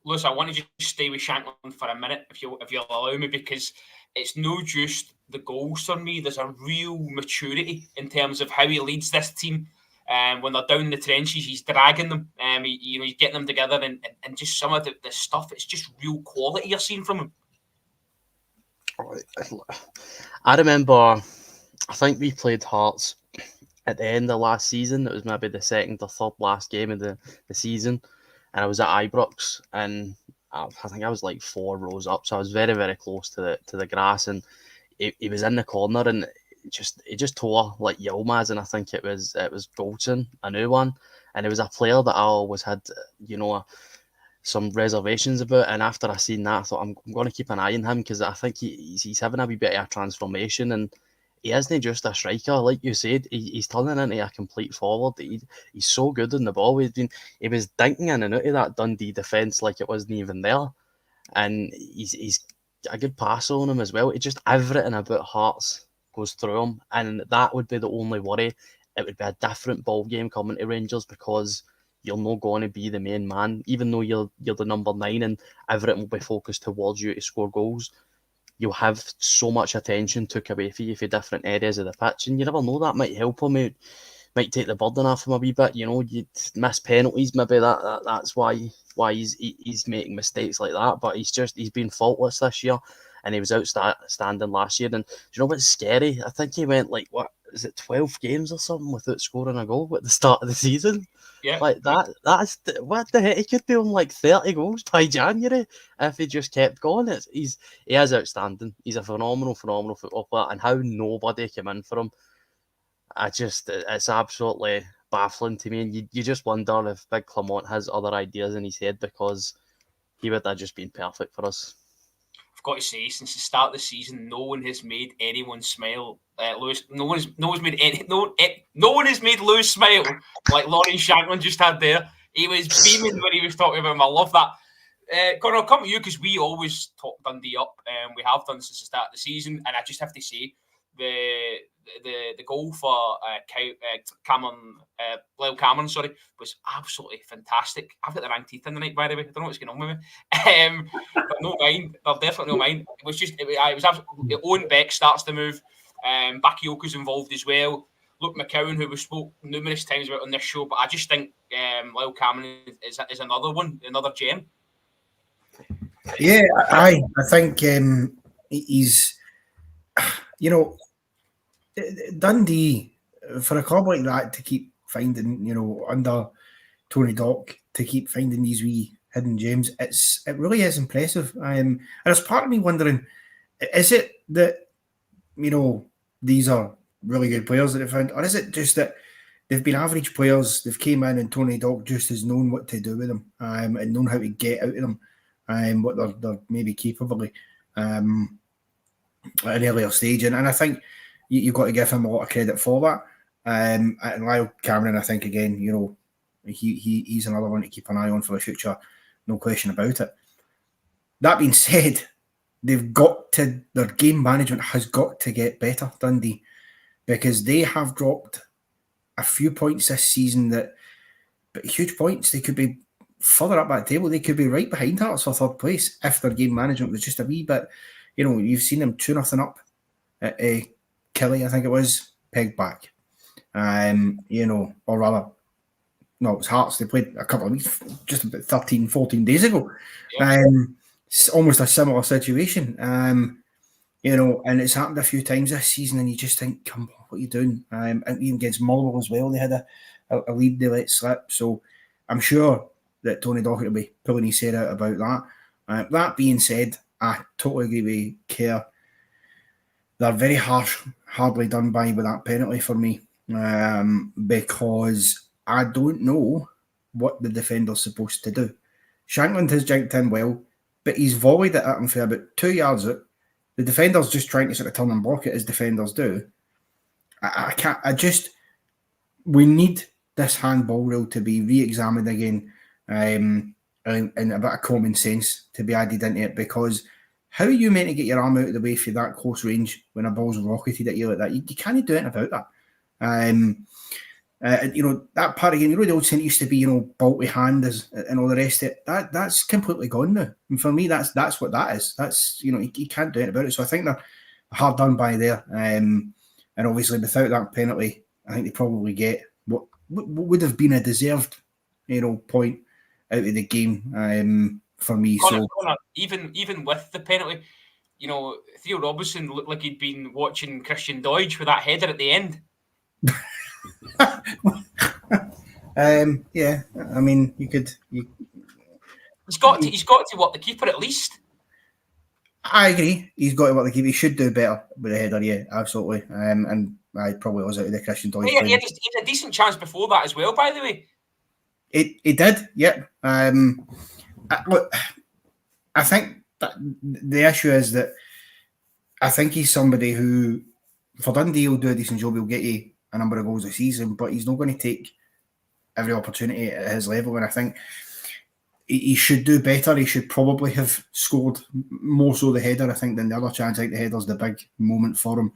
Lewis, I want to just stay with Shanklin for a minute, if you'll allow me, because it's no just the goals for me. There's a real maturity in terms of how he leads this team. When they're down in the trenches, he's dragging them. He's getting them together, and just some of the stuff. It's just real quality you're seeing from him. I remember, I think we played Hearts at the end of last season. It was maybe the second or third last game of the season, and I was at Ibrox, and I think I was like 4 rows up, so I was very, very close to the grass, and he was in the corner, and it just tore like Yilmaz, and I think it was Goldson, a new one, and it was a player that I always had, some reservations about, and after I seen that, I thought I'm going to keep an eye on him, because I think he's having a wee bit of a transformation, and he isn't just a striker, like you said. He's turning into a complete forward. He's so good on the ball. He was dinking in and out of that Dundee defence like it wasn't even there, and he's a good passer on him as well. It just everything about Hearts goes through him, and that would be the only worry. It would be a different ball game coming to Rangers, because you're not going to be the main man, even though you're the number 9 and everything will be focused towards you to score goals. You'll have so much attention took away from you for different areas of the pitch, and you never know, that might help him out, might take the burden off him a wee bit. You'd miss penalties, maybe that's why he's making mistakes like that. But he's been faultless this year, and he was outstanding last year. And do you know what's scary? I think he went 12 games or something without scoring a goal at the start of the season. Yeah, like that's what the heck. He could be on 30 goals by January if he just kept going. He is outstanding. He's a phenomenal football player, and how nobody came in for him, it's absolutely baffling to me. And you just wonder if Big Clermont has other ideas in his head, because he would have just been perfect for us. I've got to say, since the start of the season, no one has made anyone smile. Lewis, no one has made Lewis smile like Lauren Shanklin just had there. He was beaming when he was talking about him. I love that. Connor, I'll come to you, because we always talk Dundee up, and we have done since the start of the season. And I just have to say, the goal for Lyle Cameron, was absolutely fantastic. I've got the wrong teeth in the night, by the way. I don't know what's going on with me. But no mind. They're definitely no mind. It was absolutely. Owen Beck starts to move. Bakioko's involved as well. Luke McCowan, who we spoke numerous times about on this show, but I just think Lyle Cameron is another gem. Yeah, I think he's, Dundee, for a club like that to keep finding, under Tony Dock, to keep finding these wee hidden gems, it really is impressive. And there's part of me wondering, is it that, these are really good players that they've found, or is it just that they've been average players, they've came in and Tony Dock just has known what to do with them, and known how to get out of them, what they're maybe capable of at an earlier stage. And I think you've got to give him a lot of credit for that. And Lyle Cameron, I think, again, he's another one to keep an eye on for the future, no question about it. That being said, their game management has got to get better, Dundee, because they have dropped a few points this season, but huge points. They could be further up that table. They could be right behind Hearts for third place if their game management was just a wee bit, you've seen them 2-0 up at Kelly, I think it was, pegged back. Or rather, no, it was Hearts. They played a couple of weeks, just about 13, 14 days ago. Yep. It's almost a similar situation. You know, and it's happened a few times this season, and you just think, come on, what are you doing? And even against Motherwell as well, they had a lead they let slip. So I'm sure that Tony Docherty will be pulling his hair out about that. That being said, I totally agree with Kerr. They're very hardly done by with that penalty for me, because I don't know what the defender's supposed to do. Shankland has jinked in well, but he's volleyed it at him for about 2 yards out. The defender's just trying to sort of turn and block it as defenders do. I can't. We need this handball rule to be re-examined again, and a bit of common sense to be added into it, because how are you meant to get your arm out of the way for that close range when a ball's rocketed at you like that? You can't do anything about that. You know, that part again, you know, the old saying used to be, you know, balty hand and all the rest of it. That's completely gone now. And for me, that's what that is. That's, you know, you can't do anything about it. So I think they're hard done by there. And obviously, without that penalty, I think they probably get what would have been a deserved, you know, point out of the game for me. Connor, even with the penalty, you know, Theo Robson looked like he'd been watching Christian Deutsch with that header at the end. Yeah, I mean, he's got to work the keeper at least. I agree. He's got to work the keeper. He should do better with the header. Yeah, absolutely. And I probably was out of the Christian Deutsch. He had a decent chance before that as well, by the way. It did. Yeah. Look, I think that the issue is that I think he's somebody who, for Dundee, will do a decent job. He'll get you a number of goals a season, but he's not going to take every opportunity at his level. And I think he should do better. He should probably have scored more so the header, I think, than the other chance. I think the header's the big moment for him.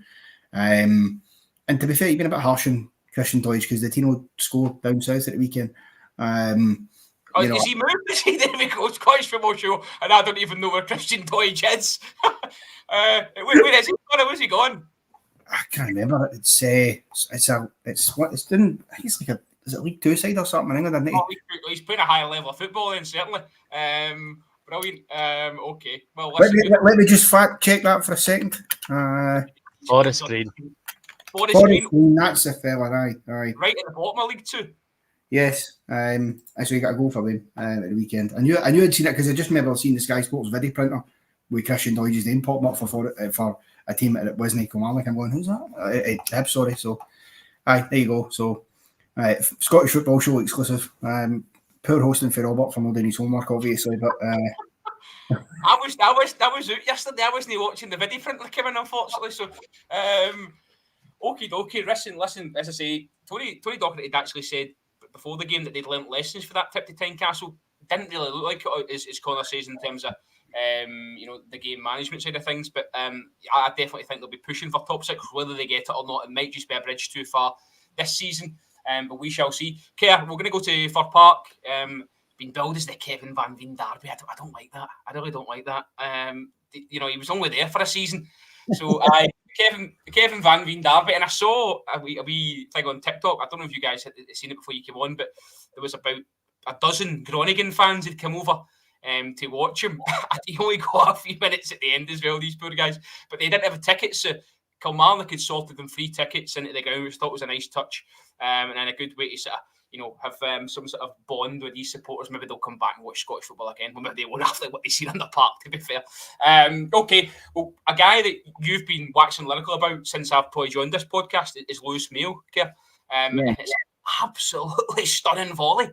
And to be fair, he's been a bit harsh on Christian Deutsch because the Tino scored down south at the weekend. Is he moved? Is he there? Because Scottish football show, and I don't even know where Christian Deutsch is. Where is he? Where's he gone? I can't remember. It's doing. I think it's like is it League Two side or something in England? He's playing a higher level of football then, certainly. Brilliant. Okay. Well, let me just fact check that for a second. Forest Green. Forest Green. That's the fella, aye. Right at the bottom of League Two. Yes. So you got to go for them at the weekend. I knew I'd seen it because I just remember seeing the Sky Sports video printer with Christian Deutsch's name popping up for a team that wasn't Kilmarnock. I'm going, who's that? Hib, sorry. So, aye, there you go. So, Scottish Football Show exclusive. Poor hosting for Robert for not doing his homework, obviously. But I was out yesterday. I wasn't watching the video printer come in, unfortunately. So, okay. Listen. As I say, Tony Docherty had actually said before the game that they'd learnt lessons for that trip to Tynecastle. Didn't really look like it, as Connor says, in terms of the game management side of things. But I definitely think they'll be pushing for top six. Whether they get it or not, it might just be a bridge too far this season. But we shall see. Kerr, we're going to go to Fir Park. Being billed as the Kevin Van Veen derby. I don't like that. I really don't like that. He was only there for a season. So Kevin Van Veen derby. And I saw a wee thing on TikTok. I don't know if you guys had seen it before you came on, but there was about a dozen Groningen fans had come over to watch him. He only got a few minutes at the end as well, these poor guys. But they didn't have tickets, so Kilmarnock had sorted them free tickets into the ground, which I thought was a nice touch, and a good way to sort of, have some sort of bond with these supporters. Maybe they'll come back and watch Scottish football again. Well, maybe they won't after what they've seen in the park, to be fair. Okay, well, a guy that you've been waxing lyrical about since I've probably joined this podcast is Lewis Mayo, Kerr. And it's absolutely stunning volley.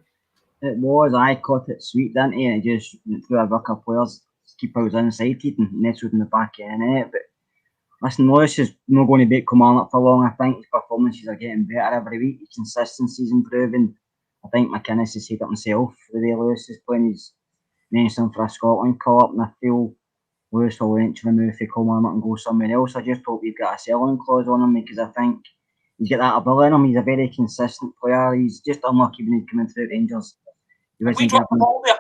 It was. I caught it sweet, didn't he? And it just went through a ruck of players. Keeper was inside and nestled in the back of the net. But listen, Lewis is not going to beat Kilmarnock for long. I think his performances are getting better every week. His consistency's improving. I think McInnes has said it himself. The way Lewis is playing, he's mentioned for a Scotland call-up, and I feel Lewis will eventually move for Kilmarnock and go somewhere else. I just hope we've got a selling clause on him, because I think he's got that ability in him. He's a very consistent player. He's just unlucky when he's coming through Rangers. We dropped the ball there.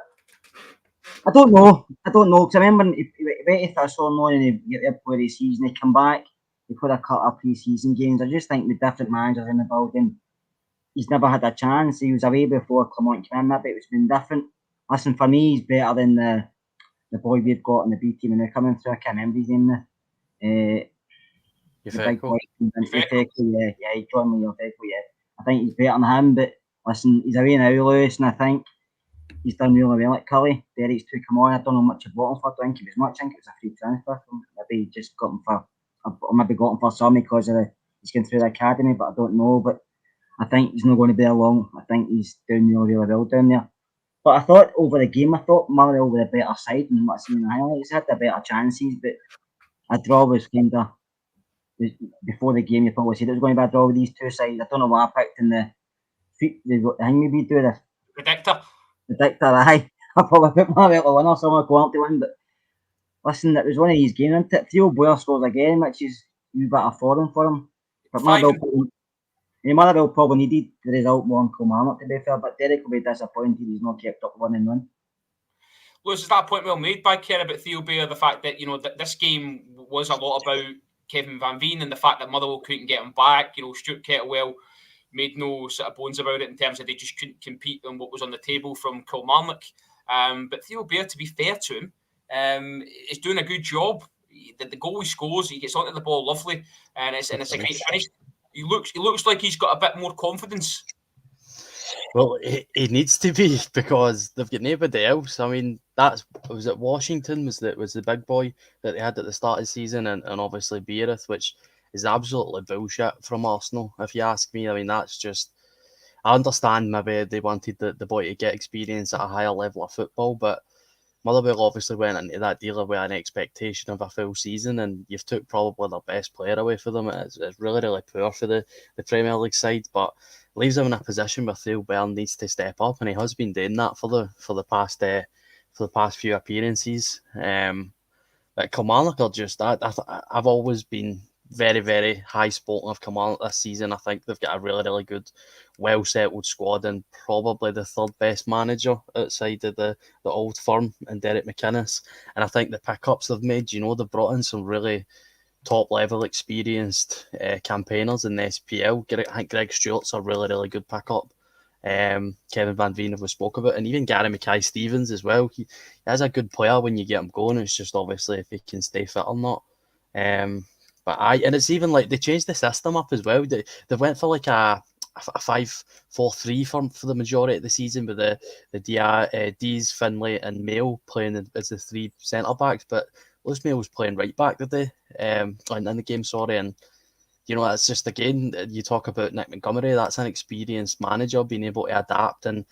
I don't know, because I remember he waited for so long and he get there for the season, he come back, he put a cut of pre-season games. I just think with different managers in the building, he's never had a chance. He was away before Kilmarnock came in. Maybe it's been different. Listen, for me, he's better than the boy we've got in the B team and they're coming through. I can't remember his name now. The big boy, yeah, he joined me. Yeah, I think he's better than him. But listen, he's away now, Lewis, and I think he's done really well at Cully. Derek's to come on. I don't know much about him for. I don't think it was much. I think it was a free transfer. Maybe he just got him for, or maybe got him for some because he's going through the academy. But I don't know. But I think he's not going to be there long. I think he's doing really well down there. But I thought over the game, Motherwell were a better side than what I've seen in the highlights. They had the better chances, but a draw was kind of before the game. You probably said it was going to be a draw with these two sides. I don't know what I picked in the thing maybe do the predictor. Aye, I probably put Motherwell to win or someone going to win. But listen, it was one of these games, isn't it? Theo Boyer scores again, which is a bit of foreign for him. But Motherwell probably needed the result more than Kilmarnock, to be fair, but Derek will be disappointed he's not kept up 1-1. Lewis, is that point well made by Ken about Theo Bair, the fact that, that this game was a lot about Kevin Van Veen and the fact that Motherwell couldn't get him back. Stuart Kettlewell made no sort of bones about it in terms of they just couldn't compete on what was on the table from Kilmarnock. But Theo Bair, to be fair to him, is doing a good job. The goal he scores, he gets onto the ball lovely, and it's a great finish. He looks like he's got a bit more confidence. Well, he needs to be because they've got nobody else. I mean, was it Washington was the big boy that they had at the start of the season, and obviously Beereth, which is absolutely bullshit from Arsenal, if you ask me. I mean, that's just, I understand maybe they wanted the boy to get experience at a higher level of football, but Motherwell obviously went into that deal with an expectation of a full season, and you've took probably their best player away for them. It's really, really poor for the Premier League side, but leaves them in a position where Theo Bair needs to step up, and he has been doing that for the past few appearances. But Kilmarnock are just, I've always been very, very high spoken of Kilmarnock this season. I think they've got a really, really good, well-settled squad and probably the third best manager outside of the old firm and Derek McInnes. And I think the pickups they've made, they've brought in some really top-level experienced campaigners in the SPL. I think Greg Stewart's a really, really good pickup. Kevin Van Veen, we spoke about, and even Gary Mackay-Stevens as well. He is a good player when you get him going. It's just obviously if he can stay fit or not. And it's even like they changed the system up as well. They went for like a 5-4-3 for the majority of the season with the Dees, Finlay, and Mail playing as the three centre backs. But Lewis Mail was playing right back today, in the game. Sorry, and it's just again you talk about Nick Montgomery. That's an experienced manager being able to adapt and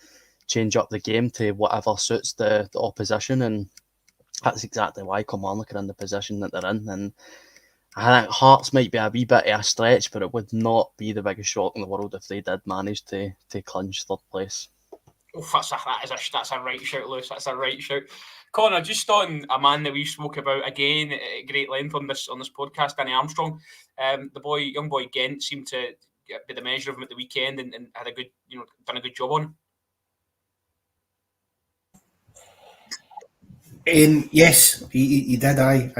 change up the game to whatever suits the opposition, and that's exactly why Kilmarnock are in the position that they're in. And I think Hearts might be a wee bit of a stretch, but it would not be the biggest shock in the world if they did manage to clinch third place. Oh, that's a right shout, Lewis. That's a right shout. Connor, just on a man that we spoke about again at great length on this podcast, Danny Armstrong. The young boy Gent seemed to be the measure of him at the weekend and had a good, done a good job on him. Yes, he did. I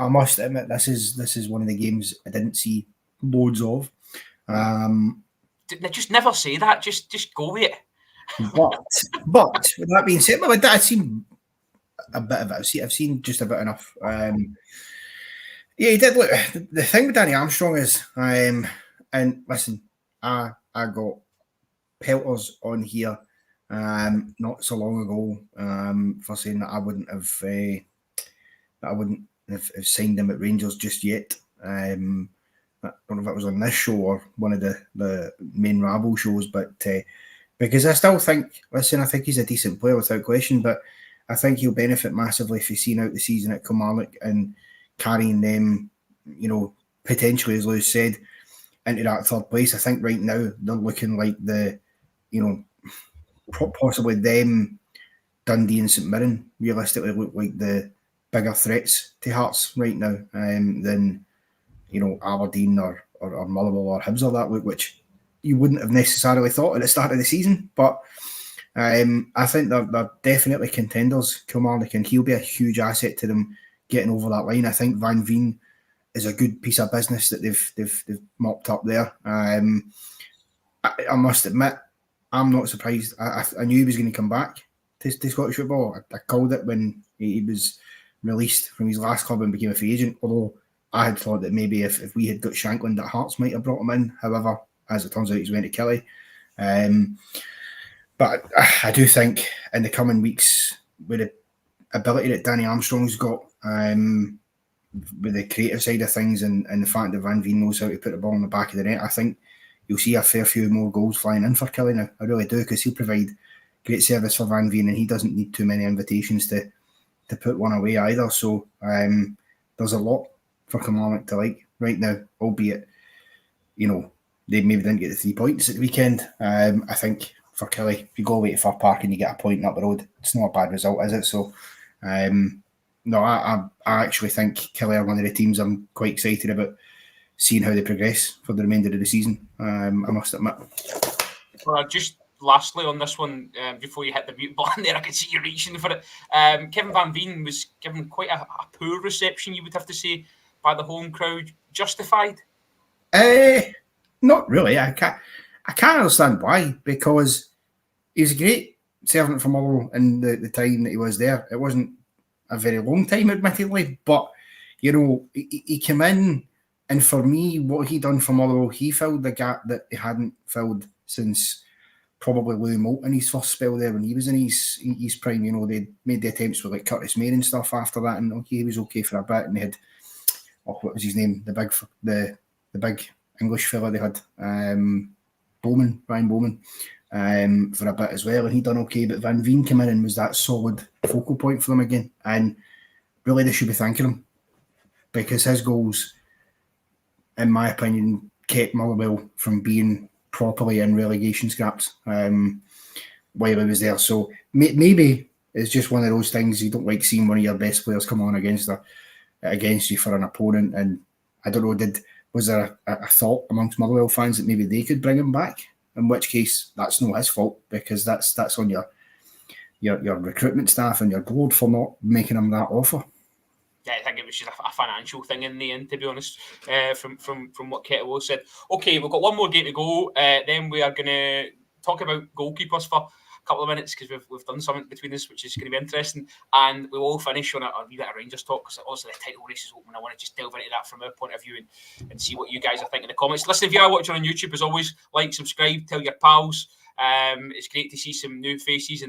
must admit, this is one of the games I didn't see loads of. Just never say that. Just go with it. But with that being said, I've seen a bit of it. I've seen just about enough. He did look. The thing with Danny Armstrong is, and listen, I got pelters on here not so long ago for saying that I wouldn't have signed him at Rangers just yet. I don't know if it was on this show or one of the main Rabble shows, but because I still think, I think he's a decent player without question, but I think he'll benefit massively if he's seen out the season at Kilmarnock and carrying them, potentially, as Lewis said, into that third place. I think right now they're looking like possibly them, Dundee and St Mirren, realistically look like the bigger threats to Hearts right now than Aberdeen or Motherwell or Hibs or that look, which you wouldn't have necessarily thought at the start of the season. But I think they're definitely contenders, Kilmarnock, and he'll be a huge asset to them getting over that line. I think Van Veen is a good piece of business that they've mopped up there. I must admit, I'm not surprised. I knew he was going to come back to Scottish football. I called it when he was released from his last club and became a free agent, although I had thought that maybe if we had got Shankland, that Hearts might have brought him in. However, as it turns out, he's went to Kelly. But I do think in the coming weeks, with the ability that Danny Armstrong's got, with the creative side of things and the fact that Van Veen knows how to put the ball in the back of the net, I think you'll see a fair few more goals flying in for Kelly now. I really do, because he'll provide great service for Van Veen, and he doesn't need too many invitations to put one away either. So there's a lot for Kilmarnock to like right now, albeit, you know, they maybe didn't get the 3 points at the weekend. I think for Kelly, if you go away to Fir Park and you get a point up the road, it's not a bad result, is it? So, no, I actually think Kelly are one of the teams I'm quite excited about seeing how they progress for the remainder of the season. I must admit. Just lastly on this one, before you hit the mute button there, I can see you reaching for it. Kevin Van Veen was given quite a poor reception, you would have to say, by the home crowd. Justified? Not really. I can't understand why, because he was a great servant for Motherwell in the time that he was there. It wasn't a very long time, admittedly, but you know, he came in, and for me, what he done for Motherwell, he filled the gap that they hadn't filled since probably Louis Moulton, his first spell there when he was in his prime. You know, they made the attempts with like Curtis Main and stuff after that, and okay, he was okay for a bit, and they had, what was his name, the big English fella they had, Ryan Bowman, for a bit as well, and he done okay. But Van Veen came in and was that solid focal point for them again, and really they should be thanking him, because his goals, in my opinion, kept Motherwell from being properly in relegation scraps while he was there. So maybe it's just one of those things, you don't like seeing one of your best players come on against you for an opponent. And I don't know, was there a thought amongst Motherwell fans that maybe they could bring him back? In which case, that's not his fault, because that's on your recruitment staff and your board for not making him that offer. Yeah, I think it was just a financial thing in the end, to be honest, from what Kettle said. Okay, we've got one more game to go. Then we are going to talk about goalkeepers for a couple of minutes, because we've done something between us, which is going to be interesting. And we will finish on a wee bit of Rangers talk, because also the title race is open. I want to just delve into that from our point of view and see what you guys are thinking in the comments. Listen, if you are watching on YouTube, as always, like, subscribe, tell your pals. It's great to see some new faces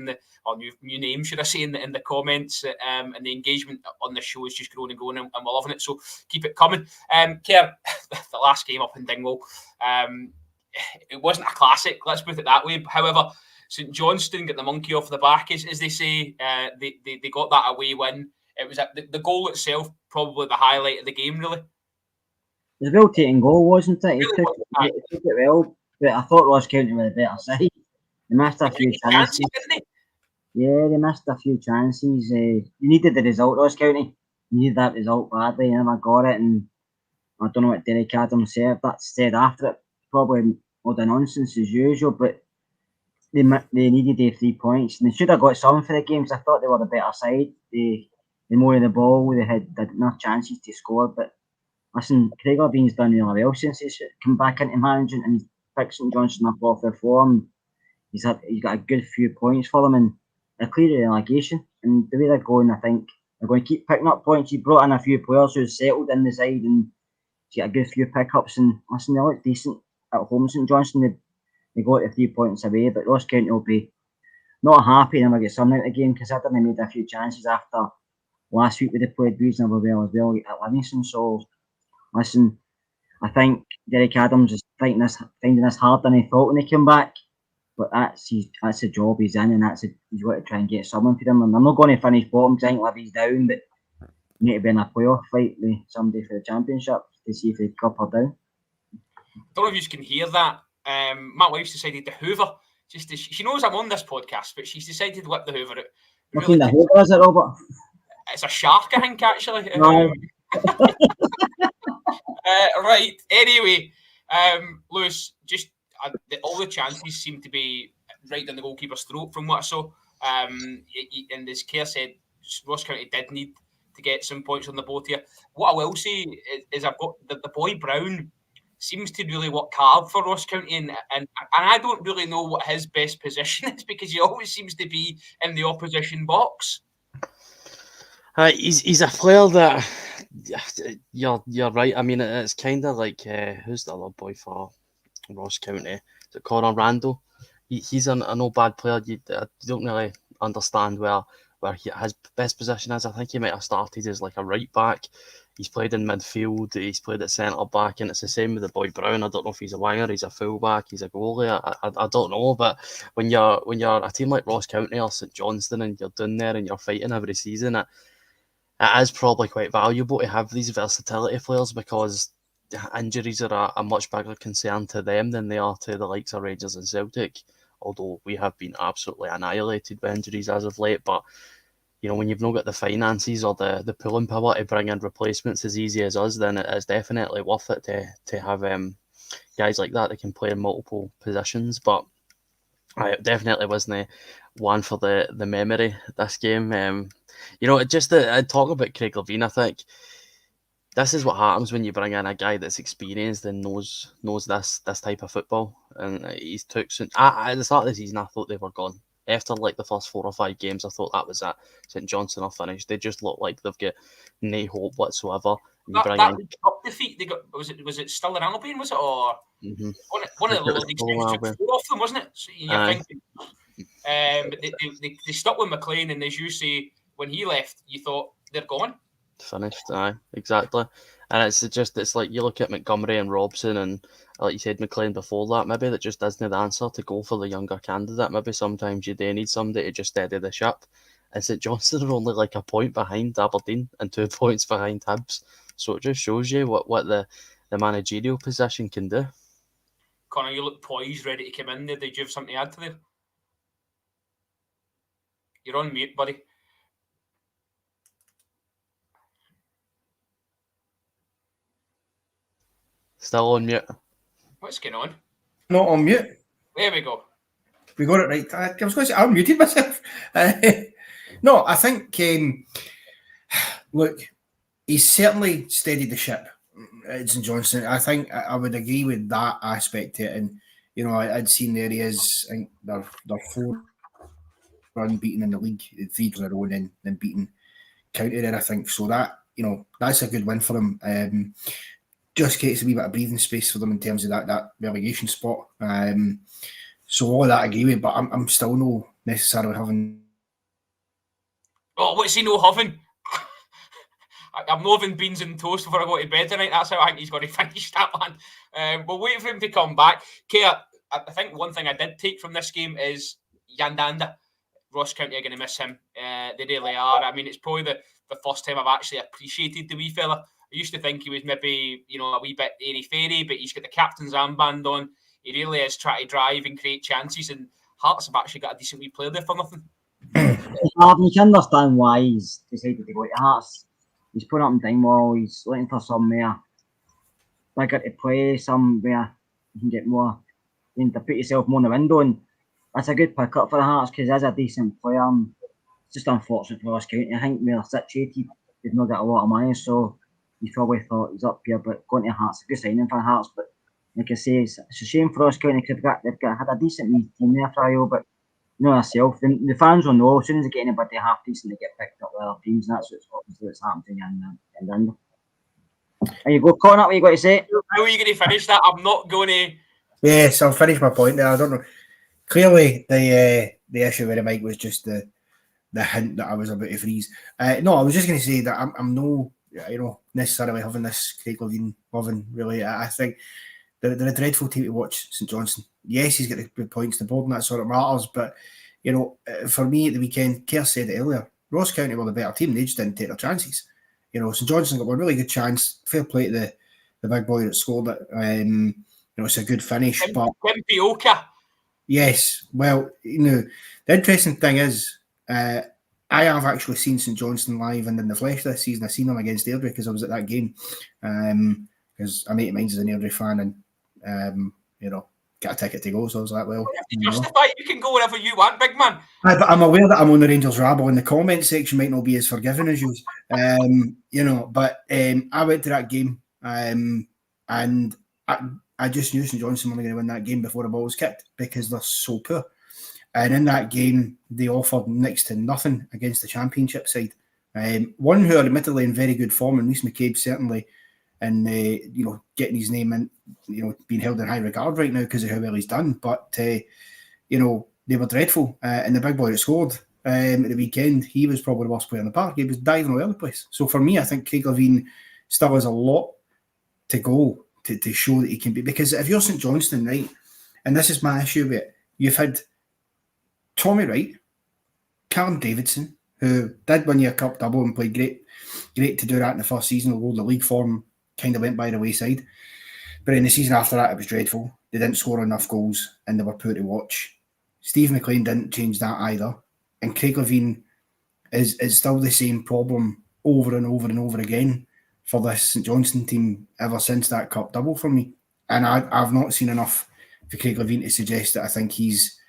new names, should I say, in the comments, and the engagement on the show is just growing and growing, and we're loving it. So keep it coming. Kerr, the last game up in Dingwall, it wasn't a classic, let's put it that way. However, St Johnstone got the monkey off the back, as they say. They got that away win. It was the goal itself, probably the highlight of the game, really. It was a well-taken goal, wasn't it? He took it well, but I thought Ross County were a better side. They missed a few chances, didn't they? Yeah, they missed a few chances. You needed the result, Ross County. You needed that result badly. You never got it, and I don't know what Derek Adams said after it. Probably all the nonsense as usual, but they needed their 3 points, and they should have got some for the games. I thought they were the better side. They more of the ball. They had enough chances to score, but listen, Craig Aberdeen's done really well since he's come back into management, and he's picked St Johnstone up off their form. He's got a good few points for them, and they're clear of relegation. And the way they're going, I think they're going to keep picking up points. He brought in a few players who settled in the side, and he's got a good few pickups. And listen, they look decent at home. St Johnstone, they got the 3 points away, but Ross County will be not happy and they'll get something out of the game, considering they made a few chances after last week. They played reasonably well as well at Livingston. So listen, I think Derek Adams is finding this harder than he thought when he came back. But that's the job he's in, and he's got to try and get something for them. And I'm not going to finish bottom, because I think Livy's down, but you need to be in a playoff fight with somebody for the championship to see if they cup her down. Don't know if you can hear that. My wife's decided to hoover. She knows I'm on this podcast, but she's decided to whip the hoover out. What kind of hoover is it, Robert? It's a shark, I think, actually. No. Right. Anyway, Lewis, just all the chances seem to be right down the goalkeeper's throat from what I saw. And as Kerr said, Ross County did need to get some points on the board here. What I will say is I've got the boy Brown seems to really work hard for Ross County, and I don't really know what his best position is, because he always seems to be in the opposition box. He's a player that you're right. I mean, it's kind of like who's the other boy for Ross County? Is it Conor Randall? He's an no bad player. You don't really understand where his best position is. I think he might have started as like a right back. He's played in midfield. He's played at centre back, and it's the same with the boy Brown. I don't know if he's a winger, he's a full back, he's a goalie. I don't know. But when you're a team like Ross County or St Johnstone and you're down there and you're fighting every season, it is probably quite valuable to have these versatility players, because injuries are a much bigger concern to them than they are to the likes of Rangers and Celtic. Although we have been absolutely annihilated by injuries as of late, but you know, when you've not got the finances or the pulling power to bring in replacements as easy as us, then it is definitely worth it to have guys like that can play in multiple positions. But it definitely wasn't one for the memory this game. You know, just to talk about Craig Levein, I think this is what happens when you bring in a guy that's experienced and knows this type of football. And he's took at the start of the season, I thought they were gone. After like the first 4 or 5 games, I thought that was it. St Johnstone are finished. They just look like they've got no hope whatsoever. That cup defeat they got, was it still in Albion, was it, or one of the lower league teams took 4 off them, wasn't it? So you're thinking, but they stuck with McLean, and as you say, when he left, you thought they're gone. Finished, exactly. And it's like you look at Montgomery and Robson, and like you said, McLean before that, maybe that just isn't the answer to go for the younger candidate. Maybe sometimes you do need somebody to just steady the ship. And St Johnstone are only like a point behind Aberdeen and 2 points behind Hibs. So it just shows you what the managerial position can do. Connor, you look poised, ready to come in there. Did you have something to add to there? You're on mute, buddy. Still on mute. What's going on? Not on mute. There we go. We got it right. I was going to say, I muted myself. No, I think, look, he's certainly steadied the ship at St Johnstone. I think I would agree with that aspect to it. And, you know, I'd seen there he is, I think they're 4 unbeaten in the league, 3 in a row, and then beaten County there, I think. So that, you know, that's a good win for him. Just creates a wee bit of breathing space for them in terms of that relegation spot. So all of that I agree with, but I'm still no necessarily having. Oh, what's he no having? I'm not having beans and toast before I go to bed tonight. That's how I think he's going to finish that one. We'll wait for him to come back. Kea, I think one thing I did take from this game is Yandanda. Ross County are going to miss him. They really are. I mean, it's probably the first time I've actually appreciated the wee fella. I used to think he was maybe, you know, a wee bit airy-fairy, but he's got the captain's armband on. He really is trying to drive and create chances, and Hearts have actually got a decent wee player there for nothing. You can understand why he's decided to go to Hearts. He's put up in Dingwall. He's looking for somewhere bigger to play, somewhere you can get more, you can put yourself more in the window, and that's a good pick up for the Hearts because he's a decent player. It's just unfortunate for us County. I think we're situated. We've not got a lot of money, so you probably thought he's up here, but going to Hearts, a good signing for Hearts. But like I say, it's a shame for us County because they've had a decent team there for a while, but you know yourself, the fans will know as soon as they get anybody half decent, they get picked up by other teams, and that's what's happening in Dundee. There you go, Connor, what you got to say? How are you going to finish that? I'm not going to. Yes, I'll finish my point there. I don't know. Clearly, the issue with the mic was just the hint that I was about to freeze. No, I was just going to say that I'm no, you know, necessarily having this Craig Levein loving, really. I think they're a dreadful team to watch, St Johnstone. Yes, he's got the good points on the board and that sort of matters, but, you know, for me at the weekend, Kerr said it earlier, Ross County were the better team, they just didn't take their chances. You know, St Johnstone got one really good chance, fair play to the big boy that scored it. You know, it's a good finish. But Pioka. Yes, well, you know, the interesting thing is, I have actually seen St Johnstone live and in the flesh this season. I seen them against Airdrie because I was at that game. Because a mate of mine is an Airdrie fan and, you know, got a ticket to go. So I was like, well, you justify you can go wherever you want, big man. But I'm aware that I'm on the Rangers rabble, and the comment section might not be as forgiving as yours. You know, but I went to that game, and I just knew St Johnstone were going to win that game before the ball was kicked because they're so poor. And in that game, they offered next to nothing against the Championship side. One who are admittedly in very good form, and Rhys McCabe certainly, and getting his name in, being held in high regard right now because of how well he's done. But they were dreadful. And the big boy that scored at the weekend, he was probably the worst player in the park. He was diving all over the place. So for me, I think Craig Levein still has a lot to go to show that he can be. Because if you're St Johnstone, right, and this is my issue with it, you've had Tommy Wright, Callum Davidson, who did win you a cup double and played great to do that in the first season, although the league form kind of went by the wayside. But in the season after that, it was dreadful. They didn't score enough goals and they were poor to watch. Steve McLean didn't change that either. And Craig Levein is still the same problem over and over and over again for this St Johnstone team ever since that cup double for me. And I've not seen enough for Craig Levein to suggest that I think he's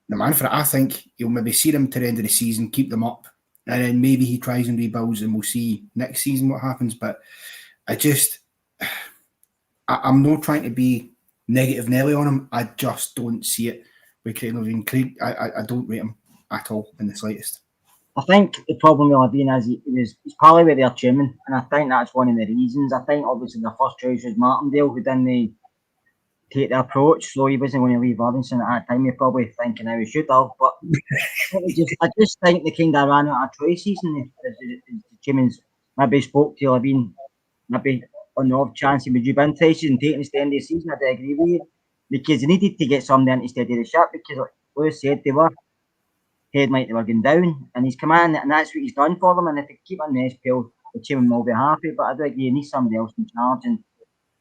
the man for it. I think he'll maybe see them to the end of the season, keep them up, and then maybe he tries and rebuilds and we'll see next season what happens. But I'm not trying to be negative Nelly on him. I just don't see it with Craig Levein. I don't rate him at all in the slightest. I think the problem with Levein is he's probably with their chairman, and I think that's one of the reasons. I think obviously the first choice was Martindale, who didn't take the approach, so he wasn't going to leave Robson at that time. You're probably thinking how he should have, but I just think they kind of ran out of choices, and the chairman's maybe spoke to Levein, maybe on the off chance he would be interested in taking us to the end of the season. I do agree with you, because they needed to get somebody in to steady the ship, because like Lewis said, they were heading like they were going down, and he's come in and that's what he's done for them. And if they keep on the SPL, the chairman will be happy, but I do agree, you need somebody else in charge, and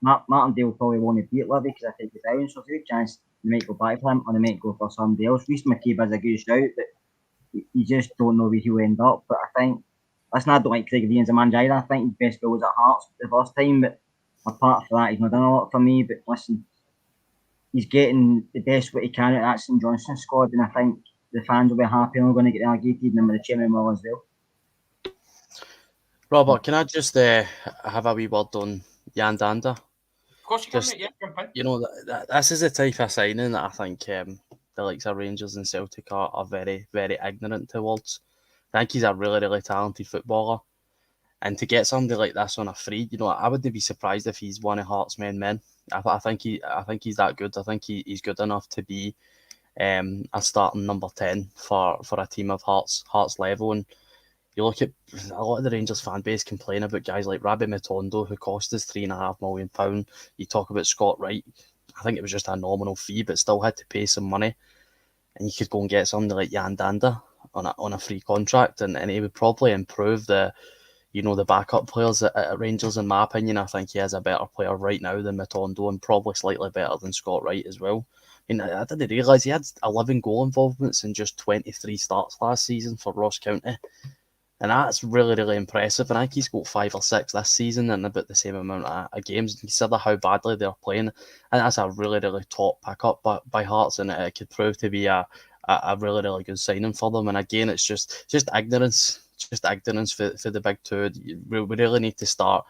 Martindale probably won't beat Levy because I think he's down, so there's a chance they might go back for him or they might go for somebody else. Rhys McCabe has a good shout, but you just don't know where he'll end up. But I think, listen, I don't like Craig Levein as a manager either. I think his best goal was at Hearts the first time, but apart from that, he's not done a lot for me. But listen, he's getting the best what he can out of that St Johnstone squad, and I think the fans will be happy and we're going to get relegated, and the chairman will as well. Robert, can I just have a wee word on Jan Danda? Of course you can, mate. Yeah, jump in. You know, this is the type of signing that I think the likes of Rangers and Celtic are very, very ignorant towards. I think he's a really, really talented footballer. And to get somebody like this on a free, I wouldn't be surprised if he's one of Hearts' main men. I think he's that good. I think he's good enough to be a starting number 10 for a team of Hearts level. And you look at a lot of the Rangers fan base complain about guys like Rabbi Matondo, who cost us £3.5 million. You talk about Scott Wright. I think it was just a nominal fee, but still had to pay some money. And you could go and get somebody like Jan Danda on a free contract, and he would probably improve the backup players at Rangers. In my opinion, I think he is a better player right now than Matondo, and probably slightly better than Scott Wright as well. I mean, I didn't realise he had 11 goal involvements in just 23 starts last season for Ross County. And that's really, really impressive. And I think he's got 5 or 6 this season and about the same amount of games. Consider how badly they're playing. And that's a really, really top pickup by Hearts, and it could prove to be a really, really good signing for them. And again, it's just ignorance. Just ignorance for the big two. We really need to start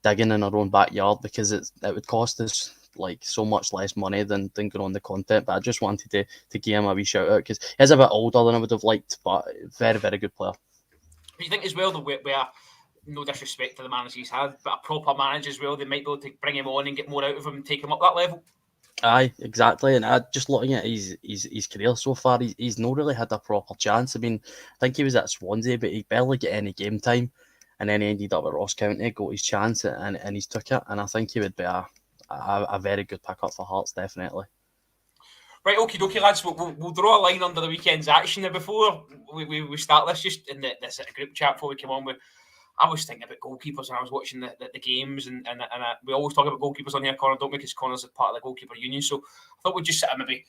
digging in our own backyard, because it would cost us like so much less money than going on the content. But I just wanted to give him a wee shout out, because he's a bit older than I would have liked, but very, very good player. But you think as well, though, where no disrespect to the managers he's had, but a proper manager as well, they might be able to bring him on and get more out of him and take him up that level. Aye, exactly. And just looking at his career so far, he's not really had a proper chance. I mean, I think he was at Swansea, but he barely get any game time, and then he ended up at Ross County, got his chance, and he's took it. And I think he would be a very good pickup for Hearts, definitely. Right, okie dokie, lads. We'll draw a line under the weekend's action. Now, before we start this, just in this group chat before we came on with, I was thinking about goalkeepers and I was watching the games, and we always talk about goalkeepers on here, Connor, don't we? Because Connor's a part of the goalkeeper union. So I thought we'd just maybe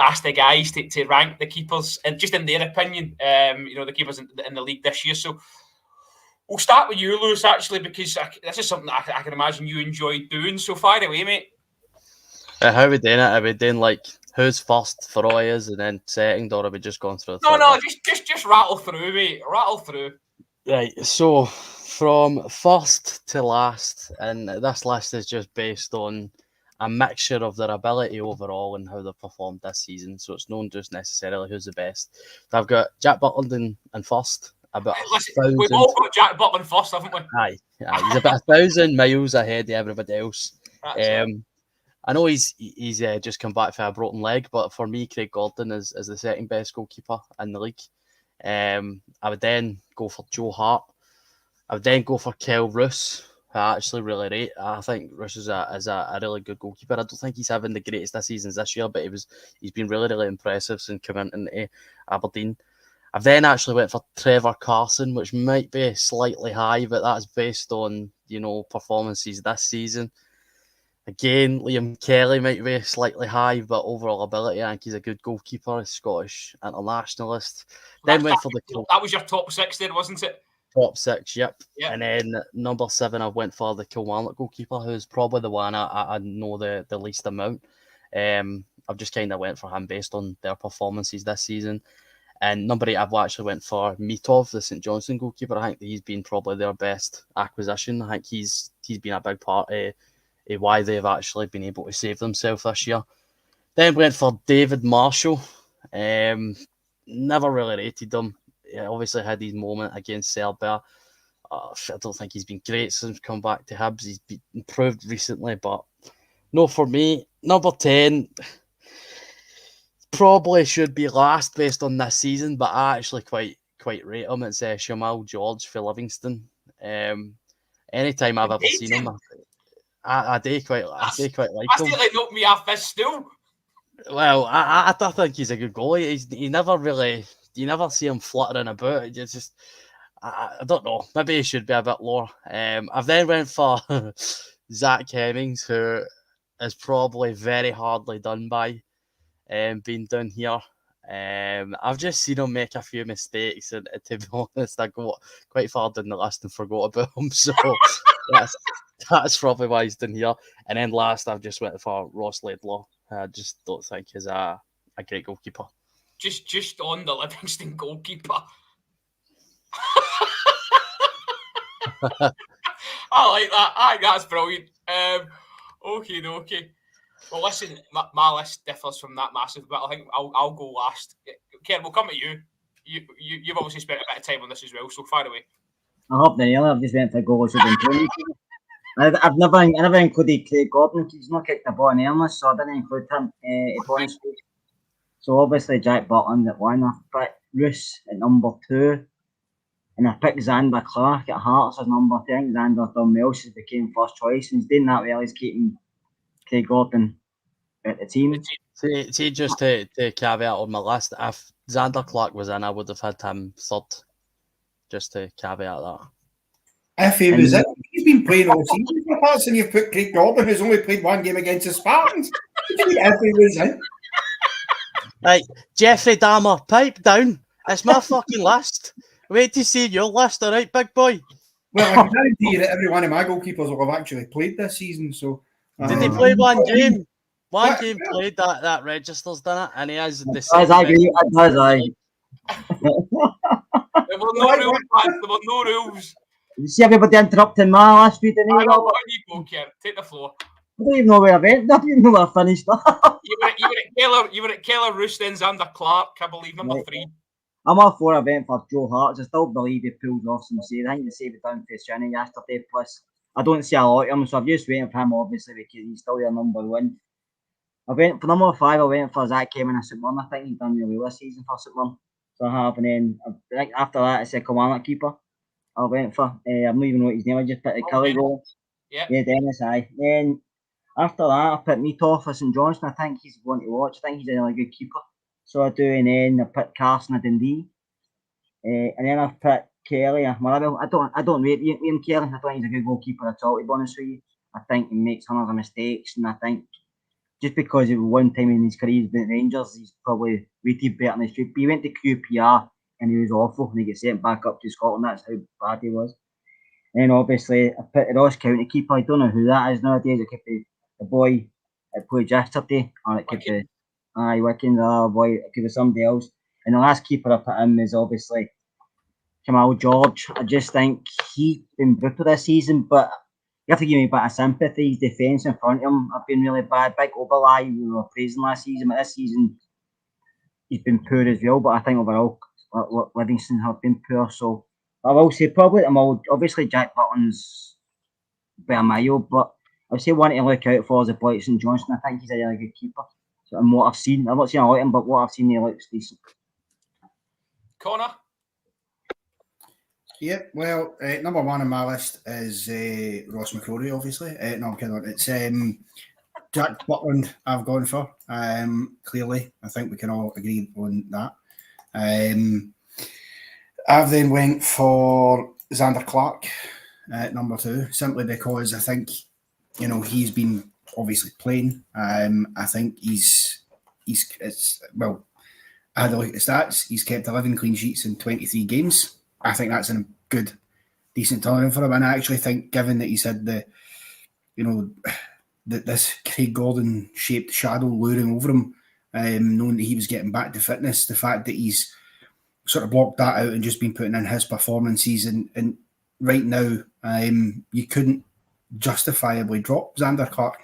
ask the guys to rank the keepers, and just in their opinion, the keepers in the league this year. So we'll start with you, Lewis, actually, because this is something that I can imagine you enjoyed doing. So fire away, mate. How are we doing it? Are we doing like who's first for all years and then second, or are we just going through? No, just rattle through, mate. Rattle through. Right, so from first to last, and this list is just based on a mixture of their ability overall and how they've performed this season. So it's not just necessarily who's the best. I've got Jack Butland in first. About Listen, we've all got Jack Butland first, haven't we? Aye, he's about 1,000 miles ahead of everybody else. I know he's just come back for a broken leg, but for me, Craig Gordon is the second best goalkeeper in the league. I would then go for Joe Hart. I would then go for Kel Roos, who I actually really rate. I think Roos is a really good goalkeeper. I don't think he's having the greatest this season this year, but he's been really, really impressive since coming into Aberdeen. I've then actually went for Trevor Carson, which might be slightly high, but that's based on, performances this season. Again, Liam Kelly might be slightly high, but overall ability, I think he's a good goalkeeper, a Scottish internationalist. Then went for that was your top 6 then, wasn't it? Top 6, yep. And then number 7, I went for the Kilmarnock goalkeeper, who's probably the one I know the least amount. I've just kind of went for him based on their performances this season. And number 8, I've actually went for Mitov, the St Johnstone goalkeeper. I think he's been probably their best acquisition. I think he's been a big part of why they've actually been able to save themselves this year. Then went for David Marshall. Never really rated him. He obviously had his moment against Serbia. I don't think he's been great since come back to Hibs. He's been improved recently, but no for me. Number 10 probably should be last based on this season, but I actually quite rate him. It's Shamal George for Livingston. Anytime I've ever seen him, I do quite like him. I feel like knocked me off this stool. Well, I think he's a good goalie. You never see him fluttering about. It's just, I don't know. Maybe he should be a bit lower. I've then went for Zach Hemmings, who is probably very hardly done by being down here. I've just seen him make a few mistakes, and to be honest, I got quite far down the list and forgot about him. So that's probably why he's down here. And then last, I've just went for Ross Laidlaw. I just don't think he's a great goalkeeper. Just on the Livingston goalkeeper. I like that. I think that's brilliant. Okay. Well, listen, my list differs from that massive, but I think I'll go last. Ken, we'll come to you. You've obviously spent a bit of time on this as well, so fire away. I hope the I've just went for goals with Tony. I've never included Craig Gordon. He's not kicked the ball in earnest, so I didn't include him. So obviously Jack Butland at 1. I picked Roos at number 2, and I picked Xander Clark at Hearts as number 3. I think Xander done well since he became first choice, and he's doing that well. He's keeping Craig Gordon at the team. See, just to caveat on my list, if Xander Clark was in, I would have had him third. Just to caveat that. If he was in, he's been playing all season for Hearts, and you've put Craig Gordon, who's only played 1 game against the Spartans. What do you mean if he was in? Right, Jeffrey Dahmer, pipe down. It's my fucking list. Wait to see your list, all right, big boy? Well, I can guarantee you that every one of my goalkeepers will have actually played this season. So did he play 1 game? One game played that registers, didn't it? And he has the same. I agree. There were no rules. You see everybody interrupting my last week, didn't you? On you go, Ken. Take the floor. I don't even know where I went. I don't even know where I finished. You were at Keller, Roos, then Xander Clark. I believe number 3. I'm all for. I went for Joe Hart. I still believe he pulled off some save. I think the save it down for Shannon yesterday. Plus, I don't see a lot of him, so I'm just waiting for him, obviously, because he's still your number 1. I went for number 5. I went for Zach Hemmings at St Mirren. I think he's done really well this season for St Mirren. So I have, and then I think after that, I said Kilmarnock keeper. I went for. I don't even know what his name. I just put the Kelly goal. Yeah, Dennis. Aye. Then after that, I put Mitov for St Johnstone. I think he's one to watch. I think he's a really good keeper. So I do, and then I put Carson at Dundee. And then I put Kelly. Well, I don't rate Ian Kelly. I don't think he's a good goalkeeper at all, to be honest with you. I think he makes hundreds of mistakes, and I think just because of one time in his career he's been at Rangers, he's probably rated better than he should be. He went to QPR and he was awful, and he gets sent back up to Scotland. That's how bad he was. And then obviously I put the Ross County keeper. I don't know who that is nowadays. It could be the boy that played yesterday, or it could be Wickens, or boy, it could be somebody else. And the last keeper I put in is obviously Jamal George. I just think he's been brutal this season, but you have to give me a bit of sympathy. His defence in front of him have been really bad. Big Oberlai, we were praising last season, but this season he's been poor as well. But I think overall, Livingston have been poor. So I will say probably them all. Obviously, Jack Butland's by a mile, but I'd say one to look out for is the boy St Johnstone. I think he's a really good keeper. So, and what I've seen, I've not seen a lot of him, but what I've seen, he looks decent. Connor? Yeah, well, number one on my list is Ross McCrory, obviously. No, I'm kidding. It's Jack Butland I've gone for. Clearly, I think we can all agree on that. I've then went for Xander Clark at number 2, simply because I think, he's been obviously playing. I think I had a look at the stats. He's kept 11 clean sheets in 23 games. I think that's a good, decent time for him. And I actually think, given that he's had this Craig Gordon-shaped shadow luring over him, knowing that he was getting back to fitness, the fact that he's sort of blocked that out and just been putting in his performances, and right now, you couldn't justifiably drop Xander Clark.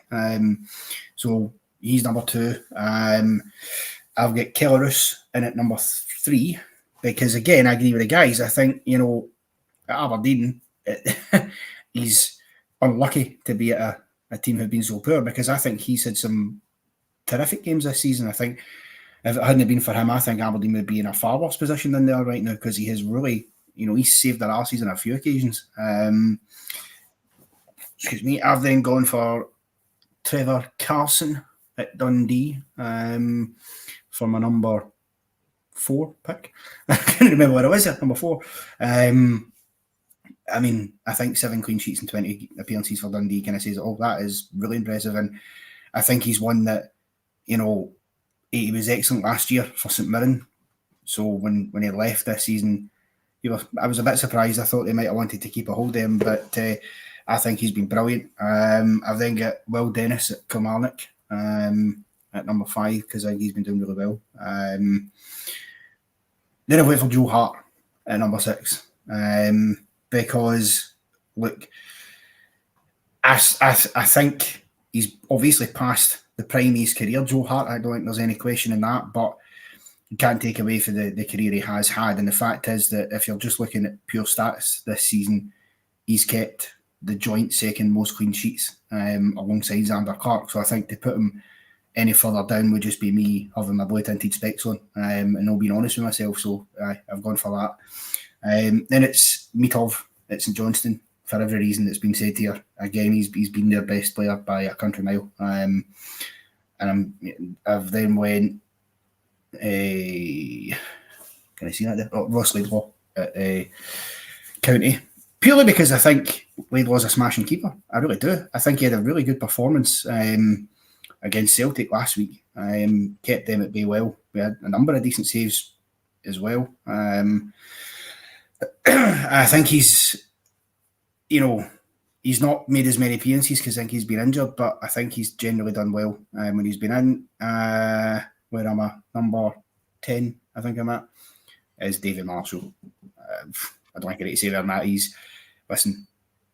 So he's number 2. I've got Kellerus in at number 3. Because, again, I agree with the guys. I think, at Aberdeen, he's unlucky to be at a team who've been so poor, because I think he's had some terrific games this season. I think if it hadn't been for him, I think Aberdeen would be in a far worse position than they are right now, because he has really, he's saved their arses on a few occasions. Excuse me. I've then gone for Trevor Carson at Dundee for my number 4 pick. I can't remember what it was at number 4. I think 7 clean sheets and 20 appearances for Dundee kind of says, that is really impressive. And I think he's one that, he was excellent last year for St Mirren. So when he left this season, I was a bit surprised. I thought they might have wanted to keep a hold of him, but I think he's been brilliant. I've then got Will Dennis at Kilmarnock at number 5, because I think he's been doing really well. Then I went for Joe Hart at number 6, because, look, I think he's obviously past the prime of his career, Joe Hart. I don't think there's any question in that, but you can't take away from the career he has had. And the fact is that if you're just looking at pure stats this season, he's kept the joint second most clean sheets alongside Xander Clark. So I think to put him any further down would just be me having my blue tinted specs on and not being honest with myself. So I've gone for that. Then it's Mitov at St Johnstone, for every reason that's been said here. Again, he's been their best player by a country mile. And I've then went, can I see that there? Ross Laidlaw at County. Purely because I think Laidlaw's a smashing keeper. I really do. I think he had a really good performance against Celtic last week. Kept them at bay well. We had a number of decent saves as well. I think he's not made as many appearances because I think he's been injured, but I think he's generally done well when he's been in. Where am I? Number 10, I think I'm at, is David Marshall. I don't think I need to say where I'm at. He's,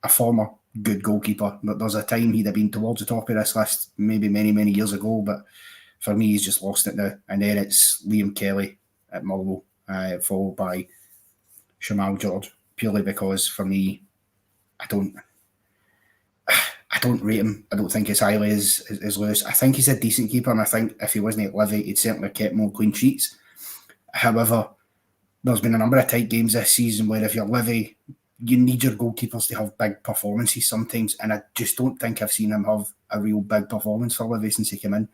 a former good goalkeeper. But there's a time he'd have been towards the top of this list, maybe many, many years ago. But for me, he's just lost it now. And then it's Liam Kelly at Motherwell, followed by Shamal George, purely because for me, I don't rate him. I don't think as highly as Lewis. I think he's a decent keeper, and I think if he wasn't at Livy, he'd certainly kept more clean sheets. However, there's been a number of tight games this season where if you're Livy, you need your goalkeepers to have big performances sometimes, and I just don't think I've seen him have a real big performance for Livy since he came in.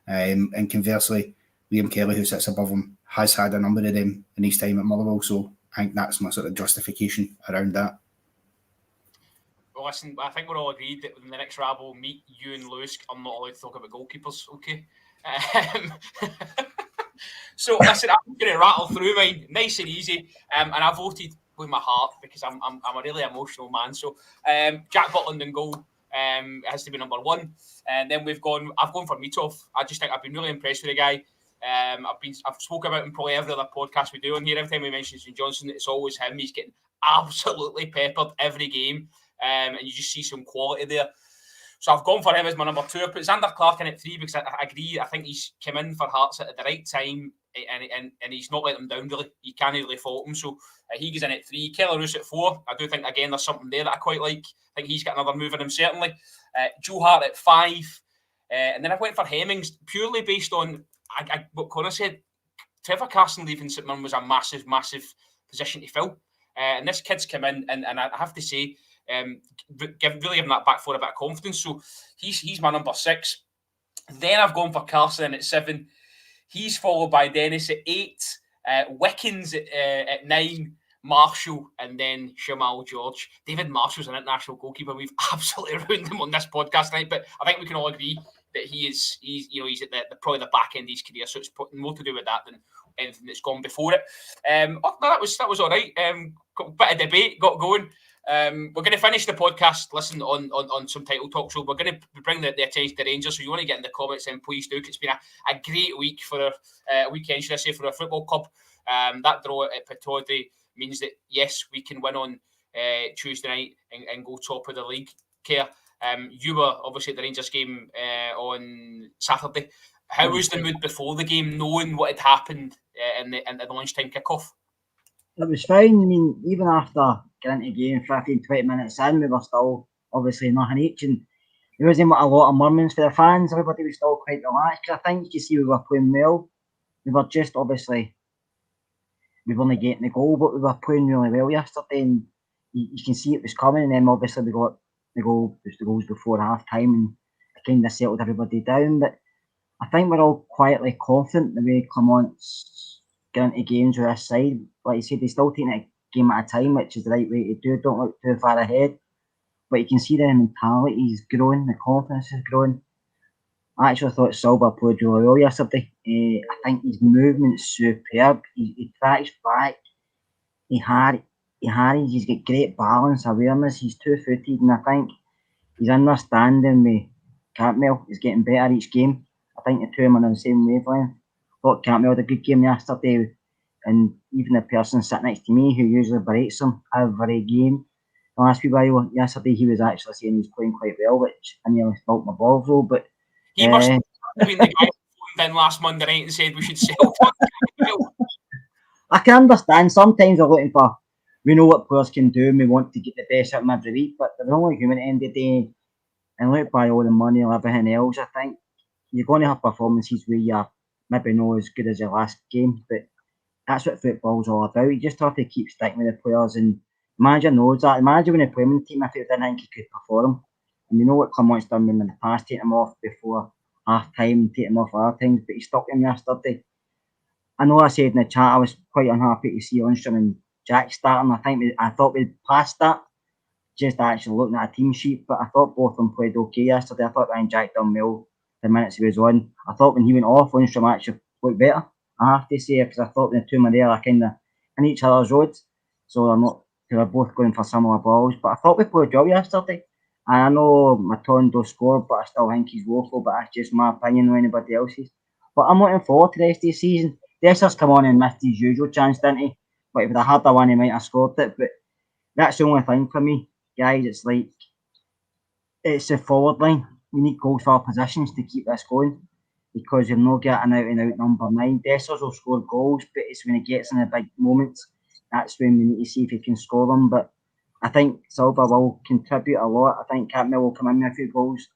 And conversely, Liam Kelly, who sits above him, has had a number of them in his time at Motherwell, so I think that's my sort of justification around that. Well, listen, I think we're all agreed that in the next rabble, meet you and Lewis, I'm not allowed to talk about goalkeepers, okay? So, listen, I'm going to rattle through mine, nice and easy, and I voted with my heart because I'm a really emotional man. So, Jack Butland in goal has to be number 1, and then I've gone for Mitov. I just think I've been really impressed with the guy. I've spoken about him probably every other podcast we do on here. Every time we mention St Johnstone, it's always him. He's getting absolutely peppered every game. and you just see some quality there. So I've gone for him as my number 2. I put Xander Clark in at 3 because I agree. I think he's come in for Hearts at the right time, and he's not let them down really. You can't really fault him. So he goes in at 3. Keller Roos at 4. I do think again there's something there that I quite like. I think he's got another move in him certainly. Joe Hart at 5, and then I went for Hemmings purely based on what Connor said. Trevor Carson leaving St Mirren was a massive position to fill, and this kid's come in, and I have to say. Really giving that back 4 a bit of confidence. So he's my number 6. Then I've gone for Carson at 7. He's followed by Dennis at 8, Wickens at 9, Marshall, and then Shamal George. David Marshall's an international goalkeeper. We've absolutely ruined him on this podcast tonight, but I think we can all agree that he's at the probably the back end of his career. So it's more to do with that than anything that's gone before it. That was all right. Got a bit of debate got going. We're going to finish the podcast listening on some title talk, so we're going to bring the attention to the Rangers. So you want to get in the comments, then please do. It's been a great week for a weekend, should I say, for a football club. That draw at Pittodrie means that yes, we can win on Tuesday night and go top of the league. Care. You were obviously at the Rangers game on Saturday. How was the mood before the game, knowing what had happened in the lunchtime kickoff? It was fine. I mean, even after getting into the game 15-20 minutes in, we were still obviously nothing each, and there wasn't a lot of murmurings for the fans. Everybody was still quite relaxed. I think you can see we were playing well. We were just obviously, we were only getting the goal, but we were playing really well yesterday, and you can see it was coming. And then obviously we got the goals before half time, and it kind of settled everybody down. But I think we're all quietly confident the way Clermont's getting into games with this side. Like you said, they still taking it a game at a time, which is the right way to do it. Don't look too far ahead. But you can see the mentality is growing, the confidence is growing. I actually thought Silva played really well yesterday. I think his movement's superb. He tracks back. He's got great balance, awareness. He's 2-footed, and I think his understanding with Campbell is getting better each game. I think the two of them are on the same wavelength. I thought Campbell had a good game yesterday, and even the person sitting next to me who usually berates him every game, the last few while yesterday he was actually saying he was playing quite well, which I nearly spilt my balls though. But he must have been the guy who phoned in last Monday night and said we should sell. I can understand sometimes we're looking for, we know what players can do and we want to get the best out of them every week, but they're only human at the end of the day, and look by all the money and everything else. I think you're going to have performances where you're maybe not as good as your last game, but that's what football's all about. You just have to keep sticking with the players, and the manager knows that. The manager when he played in the team, if he didn't think he could perform, and we know what Clermont's done in the past, take him off before half time, take him off other times, but he stuck him yesterday. I know I said in the chat I was quite unhappy to see Lundstrom and Jack starting. I thought we'd passed that, just actually looking at a team sheet, but I thought both of them played okay yesterday. I thought Ryan Jack done well the minutes he was on. I thought when he went off, Lundstrom actually looked better, I have to say, because I thought when the two of them there are kind of in each other's roads, so they're both going for similar balls. But I thought we played well yesterday. And I know Matondo scored, but I still think he's woeful, but that's just my opinion or anybody else's. But I'm looking forward to the rest of the season. Desser's come on and missed his usual chance, didn't he? But if he'd have had the one, he might have scored it. But that's the only thing for me, guys. It's like, it's the forward line. We need goals for our positions to keep this going, because you're not getting out and out number 9. Dessers will score goals, but it's when he gets in the big moments, that's when we need to see if he can score them. But I think Silva will contribute a lot. I think Campbell will come in with a few goals.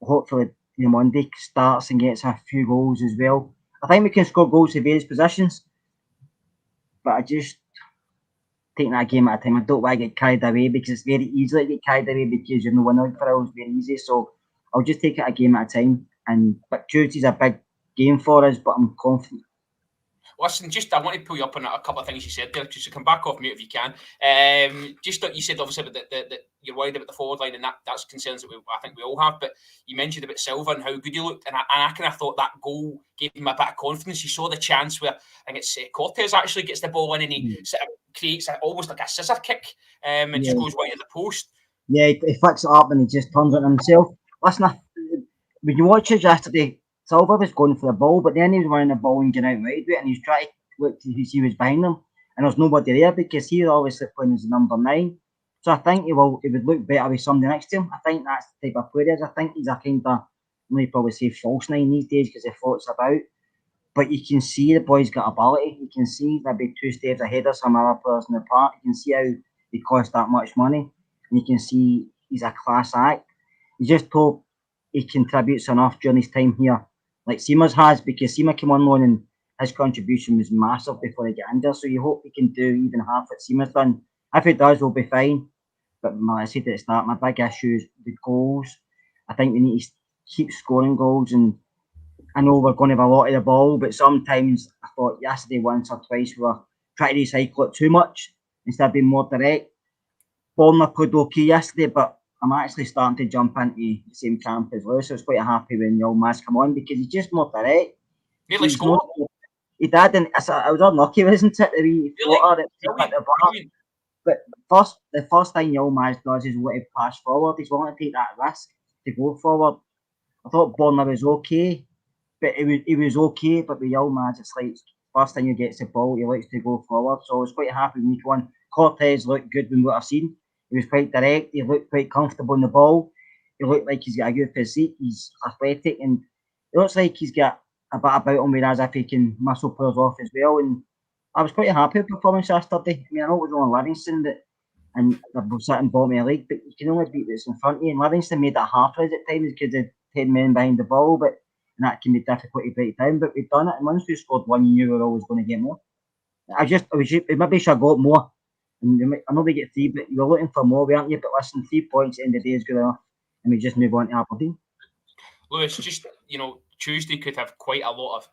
Hopefully, Monday starts and gets a few goals as well. I think we can score goals in various positions, but I just taking that game at a time. I don't want to get carried away, because it's very easy to get carried away because you're no winning for it. It's very easy. So I'll just take it a game at a time. But Tuesday's a big game for us, but I'm confident. Listen, I want to pull you up on a couple of things you said there, just to come back off mute if you can. Just that you said obviously that you're worried about the forward line, and that's concerns that I think we all have. But you mentioned about Silva and how good he looked, and I kind of thought that goal gave him a bit of confidence. You saw the chance where I think it's Cortez actually gets the ball in, and he sort of creates almost like a scissor kick, and just goes wide of the post. Yeah, he flicks it up and he just turns it himself. Listen, when you watch it yesterday, Silva was going for the ball, but then he was running the ball and getting out wide with it, and he was trying to look to see who was behind him, and there's nobody there because he was obviously playing as number 9. So I think he would look better with somebody next to him. I think that's the type of player he is. I think he's a kind of, you probably say false nine these days because he floats about. But you can see the boy's got ability. You can see maybe 2 steps ahead of some other players in the park. You can see how he costs that much money. And you can see he's a class act. You just hope he contributes enough during his time here, like Seamus has, because Seamus came on loan and his contribution was massive before he got injured. So you hope he can do even half what Seamus done. If he does, we'll be fine. But I said at the start, my big issue is the goals. I think we need to keep scoring goals, and I know we're going to have a lot of the ball, but sometimes I thought yesterday once or twice we were trying to recycle it too much instead of being more direct. Warnock played okay yesterday, but I'm actually starting to jump into the same camp as Lewis. So I was quite happy when the old man's come on because he's just more direct. Nearly scored. He did, and I was unlucky, wasn't it? The wee floater at the bar. But the first thing the old man does is let him pass forward. He's willing to take that risk to go forward. I thought Borna was okay, but he was okay. But with the old man, it's like first thing he gets the ball, he likes to go forward. So I was quite happy with week one. Cortez looked good with what I've seen. He was quite direct. He looked quite comfortable in the ball. He looked like he's got a good physique. He's athletic, and it looks like he's got a bit about him, whereas if he can muscle players off as well. And I was quite happy with the performance yesterday. I mean, I know it was only Livingston and they're sitting bottom of the league, but you can only beat what's in front of you. And Livingston made that hard for us at times because they had 10 men behind the ball, and that can be difficult to break down. But we've done it, and once we scored one, you knew we were always going to get more. Maybe should have got more. And I know they get 3, but you were looking for more, weren't you? But listen, 3 points at the end of the day is good enough, and we just move on to Aberdeen. Lewis, just, Tuesday could have quite a lot of,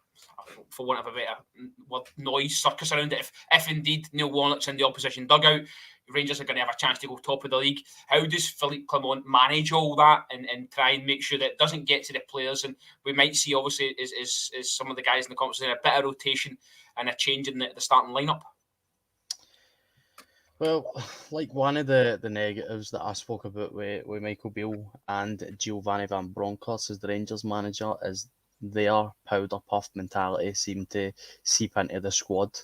for want of a better noise circus around it. If indeed Neil Warnock's in the opposition dugout, Rangers are going to have a chance to go top of the league. How does Philippe Clement manage all that and try and make sure that it doesn't get to the players? And we might see, obviously, is some of the guys in the competition, a bit of rotation and a change in the starting lineup. Well, like one of the negatives that I spoke about with Michael Beale and Giovanni Van Bronckhorst as the Rangers manager is their powder puff mentality seemed to seep into the squad.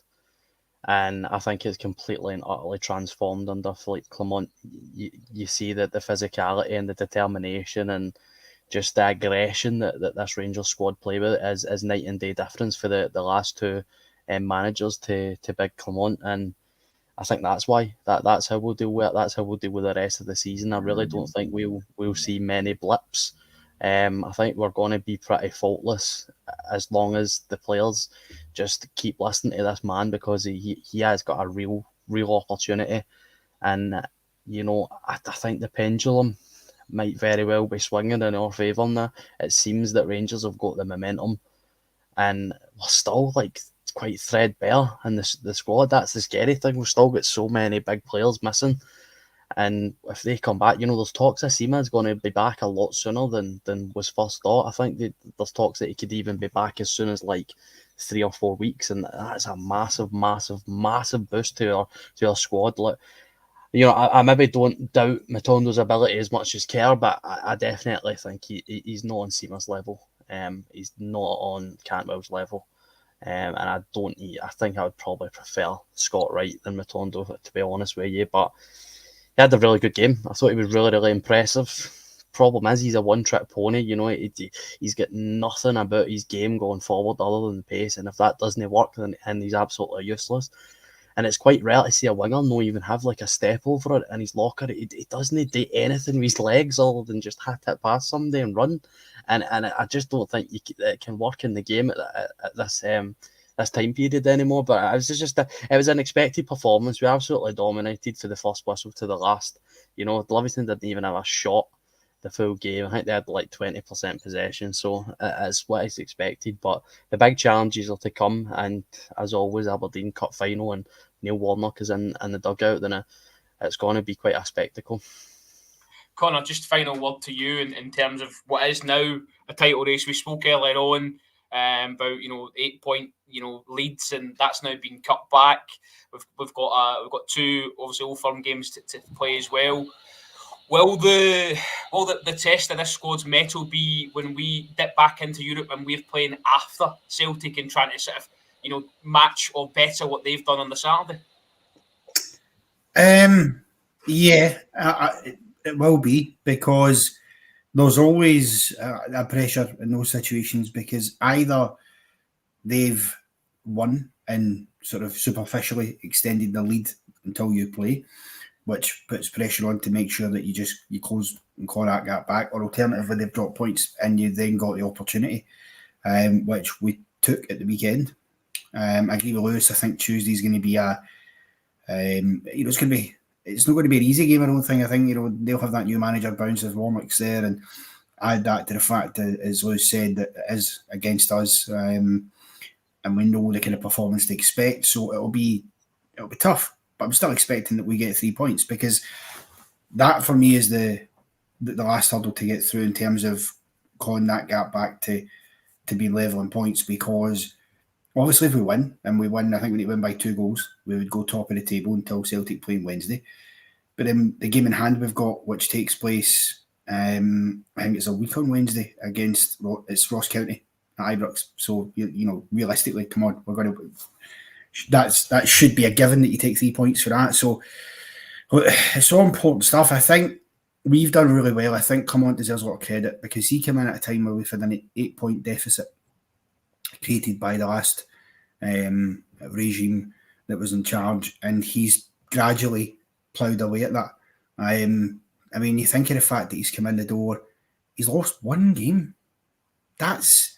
And I think it's completely and utterly transformed under Philippe Clement. You see that the physicality and the determination and just the aggression that this Rangers squad play with is night and day difference for the last two managers to Big Clement. And I think that's why that's how we'll deal with it. That's how we'll deal with the rest of the season. I really don't think we'll see many blips. I think we're going to be pretty faultless as long as the players just keep listening to this man, because he has got a real opportunity. And I think the pendulum might very well be swinging in our favour now. It seems that Rangers have got the momentum, and we're still quite threadbare in the squad. That's the scary thing. We've still got so many big players missing, and if they come back, there's talks that Seaman's going to be back a lot sooner than was first thought. I think there's talks that he could even be back as soon as 3 or 4 weeks, and that's a massive boost to our squad. I maybe don't doubt Matondo's ability as much as Kerr, but I definitely think he's not on Seaman's level. He's not on Cantwell's level. And I think I would probably prefer Scott Wright than Matondo, to be honest with you. But he had a really good game. I thought he was really impressive. Problem is, he's a one-trick pony. He's got nothing about his game going forward other than the pace. And if that doesn't work, then he's absolutely useless. And it's quite rare to see a winger not even have a step over it in his locker. He doesn't do anything with his legs other than just hit it past somebody and run. And I just don't think it can work in the game at this time period anymore. But it was an expected performance. We absolutely dominated for the first whistle to the last. Livingston didn't even have a shot the full game. I think they had 20% possession, so it's what is expected. But the big challenges are to come, and as always, Aberdeen Cup final and Neil Warnock is in the dugout, then it's going to be quite a spectacle. Connor, just final word to you in terms of what is now a title race. We spoke earlier on about 8-point leads, and that's now been cut back. We've got 2 obviously Old Firm games to play as well. Will the test of this squad's mettle be when we dip back into Europe and we're playing after Celtic and trying to sort of match or better what they've done on the Saturday? Yeah, it will be, because there's always a pressure in those situations, because either they've won and sort of superficially extended the lead until you play, which puts pressure on to make sure that you close and claw that gap back, or alternatively they've dropped points and you then got the opportunity, which we took at the weekend. I agree with Lewis. I think Tuesday's going to be it's not going to be an easy game, I don't think. I think, they'll have that new manager bounce as Warnock's there, and add that to the fact that, as Lewis said, that it is against us, and we know the kind of performance to expect. So it'll be tough, but I'm still expecting that we get 3 points, because that for me is the last hurdle to get through in terms of clawing that gap back to be level in points. Because obviously, if we win, I think we need to win by 2 goals, we would go top of the table until Celtic play on Wednesday. But then the game in hand we've got, which takes place, I think it's a week on Wednesday against Ross County at Ibrox. So realistically, come on, we're going to. That should be a given that you take 3 points for that. So it's all important stuff. I think we've done really well. I think Kilmarnock deserves a lot of credit, because he came in at a time where we've had an 8-point deficit created by the last regime that was in charge, and he's gradually ploughed away at that. You think of the fact that he's come in the door, he's lost 1 game. That's,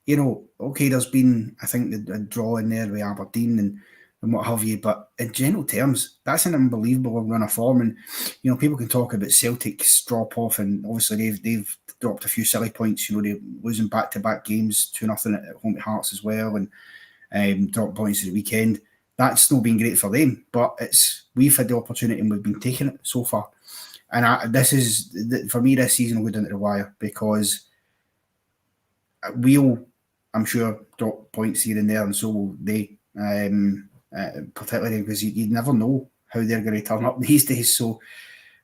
okay, there's been, I think, a draw in there with Aberdeen and what have you, but in general terms, that's an unbelievable run of form. And, people can talk about Celtic's drop-off, and obviously they've dropped a few silly points. They're losing back-to-back games, 2-0 at home to Hearts as well, and dropped points at the weekend. That's not been great for them, but we've had the opportunity and we've been taking it so far. And for me, this season will go down to the wire, because we'll, I'm sure, drop points here and there, and so will they, particularly because you never know how they're going to turn up these days. So,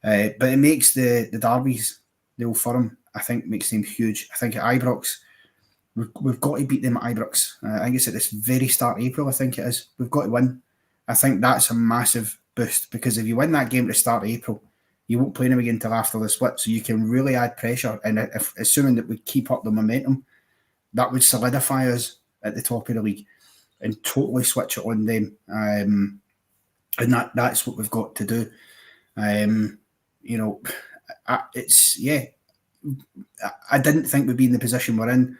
but it makes the derbies, the Old Firm, I think, makes them huge. I think at Ibrox, we've got to beat them at Ibrox. I think it's at this very start of April, I think it is. We've got to win. I think that's a massive boost, because if you win that game at the start of April, you won't play them again until after the split, so you can really add pressure. And assuming that we keep up the momentum, that would solidify us at the top of the league and totally switch it on them. And that's what we've got to do. I didn't think we'd be in the position we're in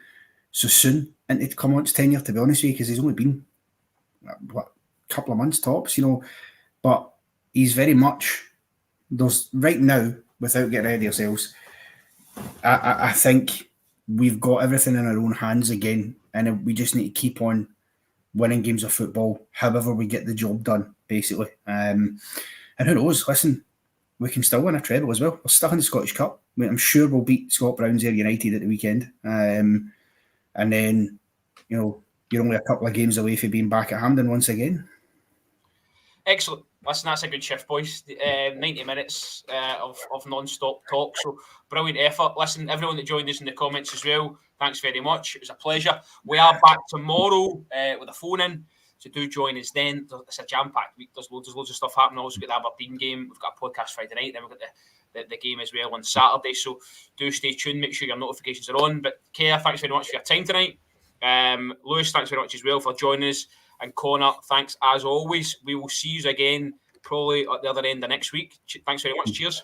so soon into Kilmarnock's tenure, to be honest with you, because he's only been a couple of months tops, but he's very much, there's right now, without getting ahead of ourselves, I think we've got everything in our own hands again, and we just need to keep on winning games of football, however we get the job done, basically. And who knows, listen, we can still win a treble as well. We're still in the Scottish Cup. I'm sure we'll beat Scott Brown's Ayr United at the weekend. And then, you're only a couple of games away from being back at Hampden once again. Excellent. Listen, that's a good shift, boys. 90 minutes of non-stop talk. So, brilliant effort. Listen, everyone that joined us in the comments as well, thanks very much. It was a pleasure. We are back tomorrow with a phone-in, so do join us then. It's a jam-packed week. There's loads of stuff happening. Also got the Aberdeen game. We've got a podcast Friday night. Then we've got the game as well on Saturday. So do stay tuned. Make sure your notifications are on. But Keir, thanks very much for your time tonight. Lewis, thanks very much as well for joining us. And Connor, thanks as always. We will see you again probably at the other end of next week. Thanks very much. Cheers.